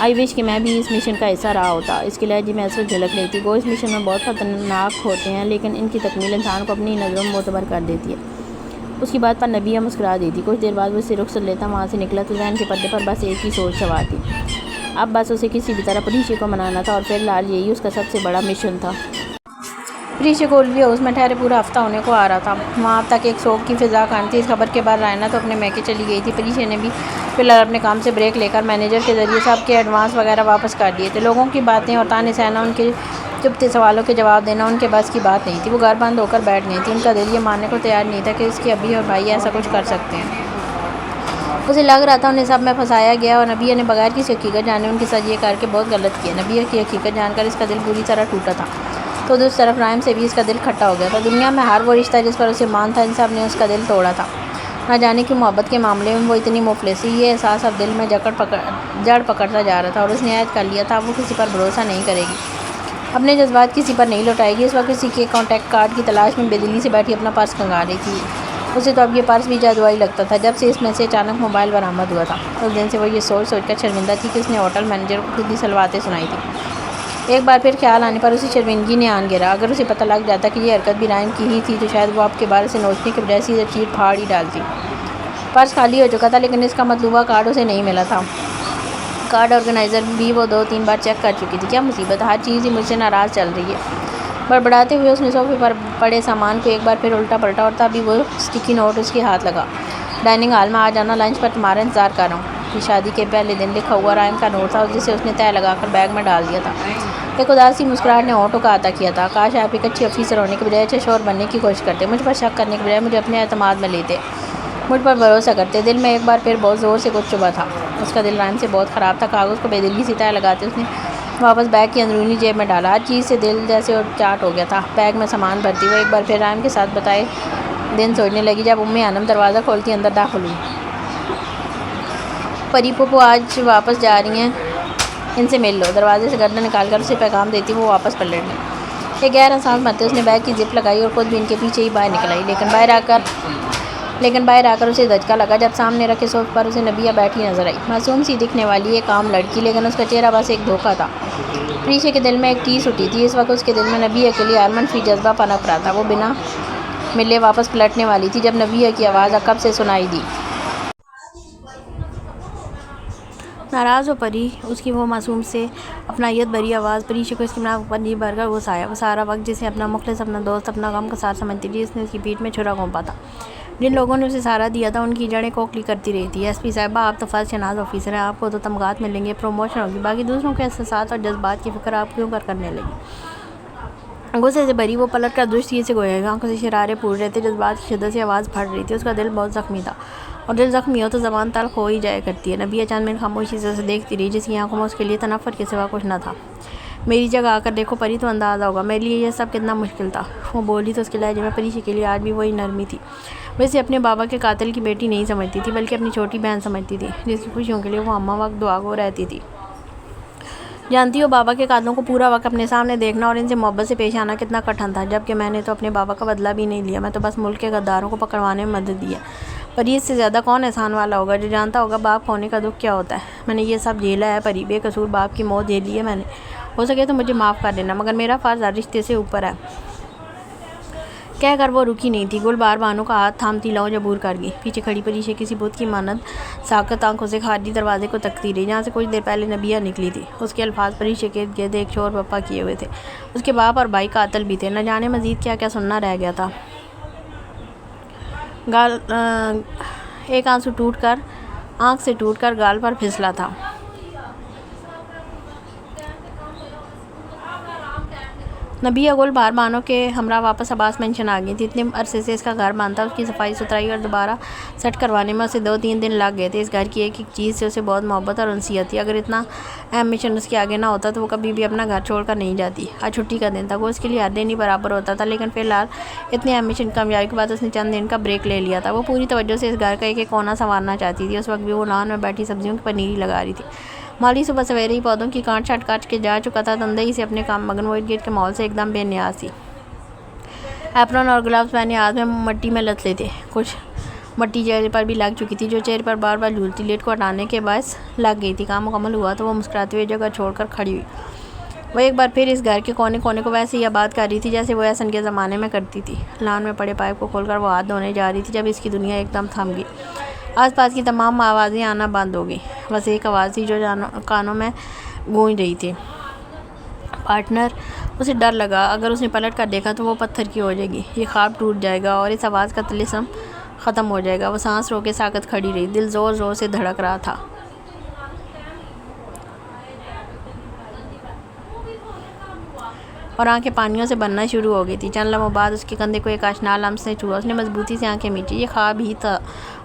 آئی وش کہ میں بھی اس مشن کا حصہ رہا ہوتا، اس کے لہجے میں حسرت جھلک رہی تھی۔ وہ اس مشن میں بہت خطرناک ہوتے ہیں، لیکن ان کی تکمیل انسان کو اپنی نظروں میں معتبر کر دیتی ہے۔ اس کی بات پر نبیہ مسکرا دی تھی۔ کچھ دیر بعد وہ اسے رخصت لیتا وہاں سے نکلا تو ذہن کے پردے پر بس ایک ہی سوچ سوار تھی۔ اب بس اسے کسی بھی طرح پریشے کو منانا تھا، اور فی الحال یہی اس کا سب سے بڑا مشن تھا۔ پریشے کو اولوی ہاؤس میں ٹھہرے پورا ہفتہ ہونے کو آ رہا تھا۔ وہاں اب تک ایک سوگ کی فضا قائم تھی۔ اس خبر کے بعد رائنا تو اپنے میکے چلی گئی تھی۔ پریشے نے بھی فی الحال اپنے کام سے بریک لے کر مینیجر کے ذریعے سب کے ایڈوانس وغیرہ واپس کر دیے تھے۔ لوگوں کی باتیں اور طعنے سہنا، ان کے چپتے سوالوں کے جواب دینا ان کے بس کی بات نہیں تھی۔ وہ گھر بند ہو کر بیٹھ گئی تھی۔ ان کا دل یہ ماننے کو تیار نہیں تھا کہ اس کے ابی اور بھائی ایسا کچھ کر سکتے ہیں۔ اسے لگ رہا تھا انہیں سب میں پھنسایا گیا، اور نبیہ نے بغیر کسی حقیقت جانے ان کے ساتھ یہ کر کے بہت غلط کیا۔ نبیہ کی حقیقت جان کر اس کا دل پوری طرح ٹوٹا تھا، تو دوسری طرف رائم سے بھی اس کا دل کھٹا ہو گیا تھا۔ دنیا میں ہر وہ رشتہ جس پر اسے مان تھا، ان سب نے اس کا دل توڑا تھا۔ نہ جانے کی محبت کے معاملے میں وہ اتنی مفلس تھی، یہ احساس اب دل میں جڑ پکڑتا جا رہا تھا، اور اس نے عہد کر لیا تھا اب وہ کسی پر بھروسہ نہیں کرے گی، اپنے جذبات کسی پر نہیں لوٹائے گی۔ اس وقت کسی کے کانٹیکٹ کارڈ کی تلاش میں بے دلی سے بیٹھی اپنا پرس کنگا رہی تھی۔ اسے تو اب یہ پرس بھی جادوئی لگتا تھا جب سے اس میں سے اچانک موبائل برآمد ہوا تھا۔ اس دن سے وہ یہ سوچ کر شرمندہ تھی کہ اس نے ہوٹل مینیجر کو خود ہی سلواتیں سنائی تھی۔ ایک بار پھر خیال آنے پر اسے شرمندگی نے آن گھیرا۔ اگر اسے پتہ لگ جاتا کہ یہ حرکت بھی رائم کی ہی تھی تو شاید وہ اب کے بارے سے نوچنے کے بجائے سیدھے چیر پھاڑ ہی ڈالتی۔ پرس خالی ہو چکا تھا، لیکن اس کا مطلوبہ کارڈ اسے نہیں ملا تھا۔ کارڈ آرگنائزر بھی وہ 2-3 بار چیک کر چکی تھی۔ کیا مصیبت، ہر چیز ہی مجھ سے ناراض چل رہی ہے۔ بڑبڑاتے ہوئے اس نے صوفے پر پڑے سامان کو ایک بار پھر الٹا پلٹا، اور تبھی وہ اسٹکی نوٹ اس کے ہاتھ لگا۔ ڈائننگ ہال میں آ جانا، لنچ پر تمہارا انتظار کر رہا ہوں۔ یہ شادی کے پہلے دن لکھا ہوا رائم کا نوٹ تھا، جسے اس نے تہہ لگا کر بیگ میں ڈال دیا تھا۔ ایک اداسی مسکراہٹ نے ہونٹوں کا احاطہ کیا تھا۔ کاش آپ ایک اچھی افیسر ہونے کے بجائے اچھے شوہر بننے کی کوشش کرتے، مجھ پر شک کرنے کے بجائے مجھے اپنے اعتماد میں لیتے، مجھ پر بھروسہ کرتے۔ دل میں ایک بار پھر بہت زور سے کچھ چبھا تھا۔ اس کا دل رائم سے بہت خراب تھا۔ کاغذ کو بے دلی سے تہہ لگاتے اس نے واپس بیگ کی اندرونی جیب میں ڈالا۔ ہر چیز سے دل جیسے اور چاٹ ہو گیا تھا۔ بیگ میں سامان بھرتی وہ ایک بار پھر رائم کے ساتھ بتائے دن سوچنے لگی، جب انم دروازہ کھولتی اندر داخل ہوئی۔ پری پھوپھو آج واپس جا رہی ہیں، ان سے مل لو۔ دروازے سے گردن نکال کر اسے پیغام دیتی وہ واپس پلٹ گئی۔ ایک گہرا سانس بھرتے اس نے بیگ کی زپ لگائی اور خود بھی ان کے پیچھے ہی باہر نکل آئی، لیکن باہر آ کر اسے دھچکا لگا جب سامنے رکھے صوفے پر اسے نبیہ بیٹھی نظر آئی۔ معصوم سی دکھنے والی ایک عام لڑکی، لیکن اس کا چہرہ بس ایک دھوکہ تھا۔ پریشے کے دل میں ایک ٹیس اٹھی تھی۔ اس وقت اس کے دل میں نبیہ کے لیے ارمن فی جذبہ پنپ رہا تھا۔ وہ بنا ملے واپس پلٹنے والی تھی جب نبیہ کی آواز عقب سے سنائی دی۔ ناراض ہو پری؟ اس کی وہ معصوم سے اپنائیت بھری آواز پریشے کو اس کی ناک پر بھر کر غصہ آیا۔ وہ سارا وقت جسے اپنا مخلص، اپنا دوست، اپنا غم گسار سمجھتی تھی، اس نے اس کی پیٹھ میں چھرا گھونپا تھا۔ جن لوگوں نے اسے سہارا دیا تھا ان کی جڑیں کھوکھلی کرتی رہی تھی۔ ایس پی صاحبہ، آپ تو فرسٹ شناز آفیسر ہیں، آپ کو تو تمغات ملیں گے، پروموشن ہوگی، باقی دوسروں کے احساسات اور جذبات کی فکر آپ کیوں کرنے لگی؟ غصے سے بھری وہ پلٹ کر دشتی سے گویا، آنکھوں سے شرارے پھوٹ رہے تھے، جذبات کی شدت سے آواز پھٹ رہی تھی۔ اس کا دل بہت زخمی تھا، اور دل زخمی ہو تو زبان تلخ ہو ہی جایا کرتی ہے۔ نبیہ چند منٹ خاموشی سے اسے دیکھتی رہی، جس کی آنکھوں میں اس کے لیے تنفر کے سوا کچھ نہ تھا۔ میری جگہ آ کر دیکھو پری، تو اندازہ ہوگا میرے لیے یہ سب کتنا مشکل تھا۔ وہ بولی تو اس کے لہجے میں پریشے کے لیے آج بھی وہی نرمی تھی۔ وہ اسے اپنے بابا کے قاتل کی بیٹی نہیں سمجھتی تھی، بلکہ اپنی چھوٹی بہن سمجھتی تھی، جس کی خوشیوں کے لیے وہ ہمہ وقت دعا گو رہتی تھی۔ جانتی ہو بابا کے قاتلوں کو پورا وقت اپنے سامنے دیکھنا اور ان سے محبت سے پیش آنا کتنا کٹھن تھا، جبکہ میں نے تو اپنے بابا کا بدلہ بھی نہیں لیا، میں تو بس ملک کے غداروں کو پکڑوانے میں مدد دی ہے۔ پری، اس سے زیادہ کون احسان والا ہوگا جو جانتا ہوگا باپ کھونے کا دکھ کیا ہوتا ہے؟ میں نے یہ سب جھیلا ہے پری، بے قصور باپ کی موت جھیلی ہے میں نے، ہو سکے تو مجھے معاف کر دینا، مگر میرا فرض ہر رشتے سے اوپر ہے۔ کہہ کر وہ رکی نہیں تھی۔ گل بار بانو کا ہاتھ تھامتی لو جبور کر گئی۔ پیچھے کھڑی پریشے کسی بت کی مانند ساکت آنکھوں سے خارجی دروازے کو تکتی رہی، جہاں سے کچھ دیر پہلے نبیہ نکلی تھی۔ اس کے الفاظ پریشے کے ارد گرد ایک شور پپا کیے ہوئے تھے۔ اس کے باپ اور بھائی قاتل بھی تھے، نہ جانے مزید کیا کیا سننا رہ گیا تھا۔ ایک آنکھ سے ٹوٹ کر گال پر پھسلا تھا۔ نبیہ گل بہار بانو کے ہمراہ واپس عباس مینشن آ گئی تھی۔ اتنے عرصے سے اس کا گھر بند تھا، اس کی صفائی ستھرائی اور دوبارہ سیٹ کروانے میں اسے 2-3 دن لگ گئے تھے۔ اس گھر کی ایک ایک چیز سے اسے بہت محبت اور انسیت تھی۔ اگر اتنا اہم مشن اس کے آگے نہ ہوتا تو وہ کبھی بھی اپنا گھر چھوڑ کر نہیں جاتی۔ آج چھٹی کا دن تھا، وہ اس کے لیے ہر دن ہی برابر ہوتا تھا، لیکن فی الحال اتنے اہم مشن کی کامیابی کے بعد اس نے چند دن کا بریک لے لیا تھا۔ وہ پوری توجہ سے اس گھر کا ایک ایک کونا سنوارنا چاہتی تھی۔ اس وقت بھی وہ لان میں بیٹھی سبزیوں کی پنیری لگا رہی تھی۔ مالی صبح سویرے ہی پودوں کی کاٹ چھانٹ کاٹ کے جا چکا تھا، تندہی سے اپنے کام مگن۔ وہ ارد گرد کے ماحول سے ایک دم بے نیاز تھی۔ ایپرن اور گلوز پہنے ہاتھ میں مٹی میں لت لیتے، کچھ مٹی چہرے پر بھی لگ چکی تھی جو چہرے پر بار بار جھولتی لیٹ کو ہٹانے کے باعث لگ گئی تھی۔ کام مکمل ہوا تو وہ مسکراتے ہوئے جگہ چھوڑ کر کھڑی ہوئی۔ وہ ایک بار پھر اس گھر کے کونے کونے کو ویسے ہی آباد کر رہی تھی جیسے وہ احسن کے زمانے میں کرتی تھی۔ لان میں پڑے پائپ کو کھول کر وہ ہاتھ دھونے جا رہی تھی جب اس کی دنیا ایک دم تھم گئی۔ آس پاس کی تمام آوازیں آنا بند ہو گئیں، بس ایک آواز تھی جو کانوں میں گونج رہی تھی، پارٹنر۔ اسے ڈر لگا اگر اس نے پلٹ کر دیکھا تو وہ پتھر کی ہو جائے گی، یہ خواب ٹوٹ جائے گا اور اس آواز کا طلسم ختم ہو جائے گا۔ وہ سانس روکے ساکت کھڑی رہی، دل زور زور سے دھڑک رہا تھا۔ اور آنکھیں پانیوں سے بننا شروع ہو گئی تھی۔ چند لمحوں بعد اس کے کندھے کو ایک آشنا لمس نے چھوا۔ اس نے مضبوطی سے آنکھیں میچی، یہ خواب ہی تھا،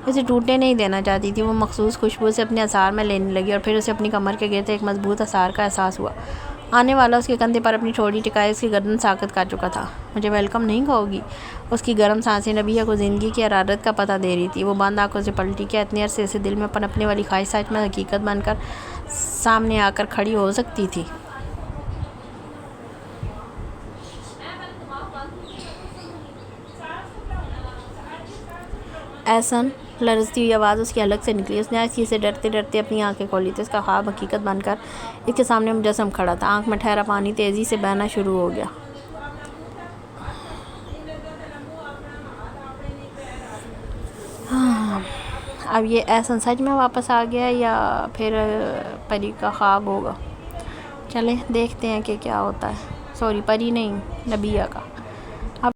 اسے ٹوٹنے نہیں دینا چاہتی تھی۔ وہ مخصوص خوشبو سے اپنے اثار میں لینے لگی اور پھر اسے اپنی کمر کے گرد ایک مضبوط اثار کا احساس ہوا۔ آنے والا اس کے کندھے پر اپنی ٹھوڑی ٹکائے اس کی گردن ساکت کر چکا تھا۔ مجھے ویلکم نہیں کہو گی؟ اس کی گرم سانسیں نبیہ کو زندگی کی حرارت کا پتہ دے رہی تھی۔ وہ بند آنکھوں سے پلٹی، کیا اتنے عرصے سے دل میں پنپنے والی خواہش سچ میں حقیقت بن کر سامنے آ کر کھڑی ہو سکتی تھی؟ احسن، لرزتی ہوئی آواز اس کی حلق سے نکلی۔ اس نے آہستگی سے ڈرتے ڈرتے اپنی آنکھیں کھولی تو اس کا خواب حقیقت بن کر اس کے سامنے مجسم کھڑا تھا۔ آنکھ میں ٹھہرا پانی تیزی سے بہنا شروع ہو گیا۔ اب یہ احسن سچ میں واپس آ گیا یا پھر پری کا خواب ہوگا؟ چلیں دیکھتے ہیں کہ کیا ہوتا ہے۔ سوری، پری نہیں، نبیہ کا۔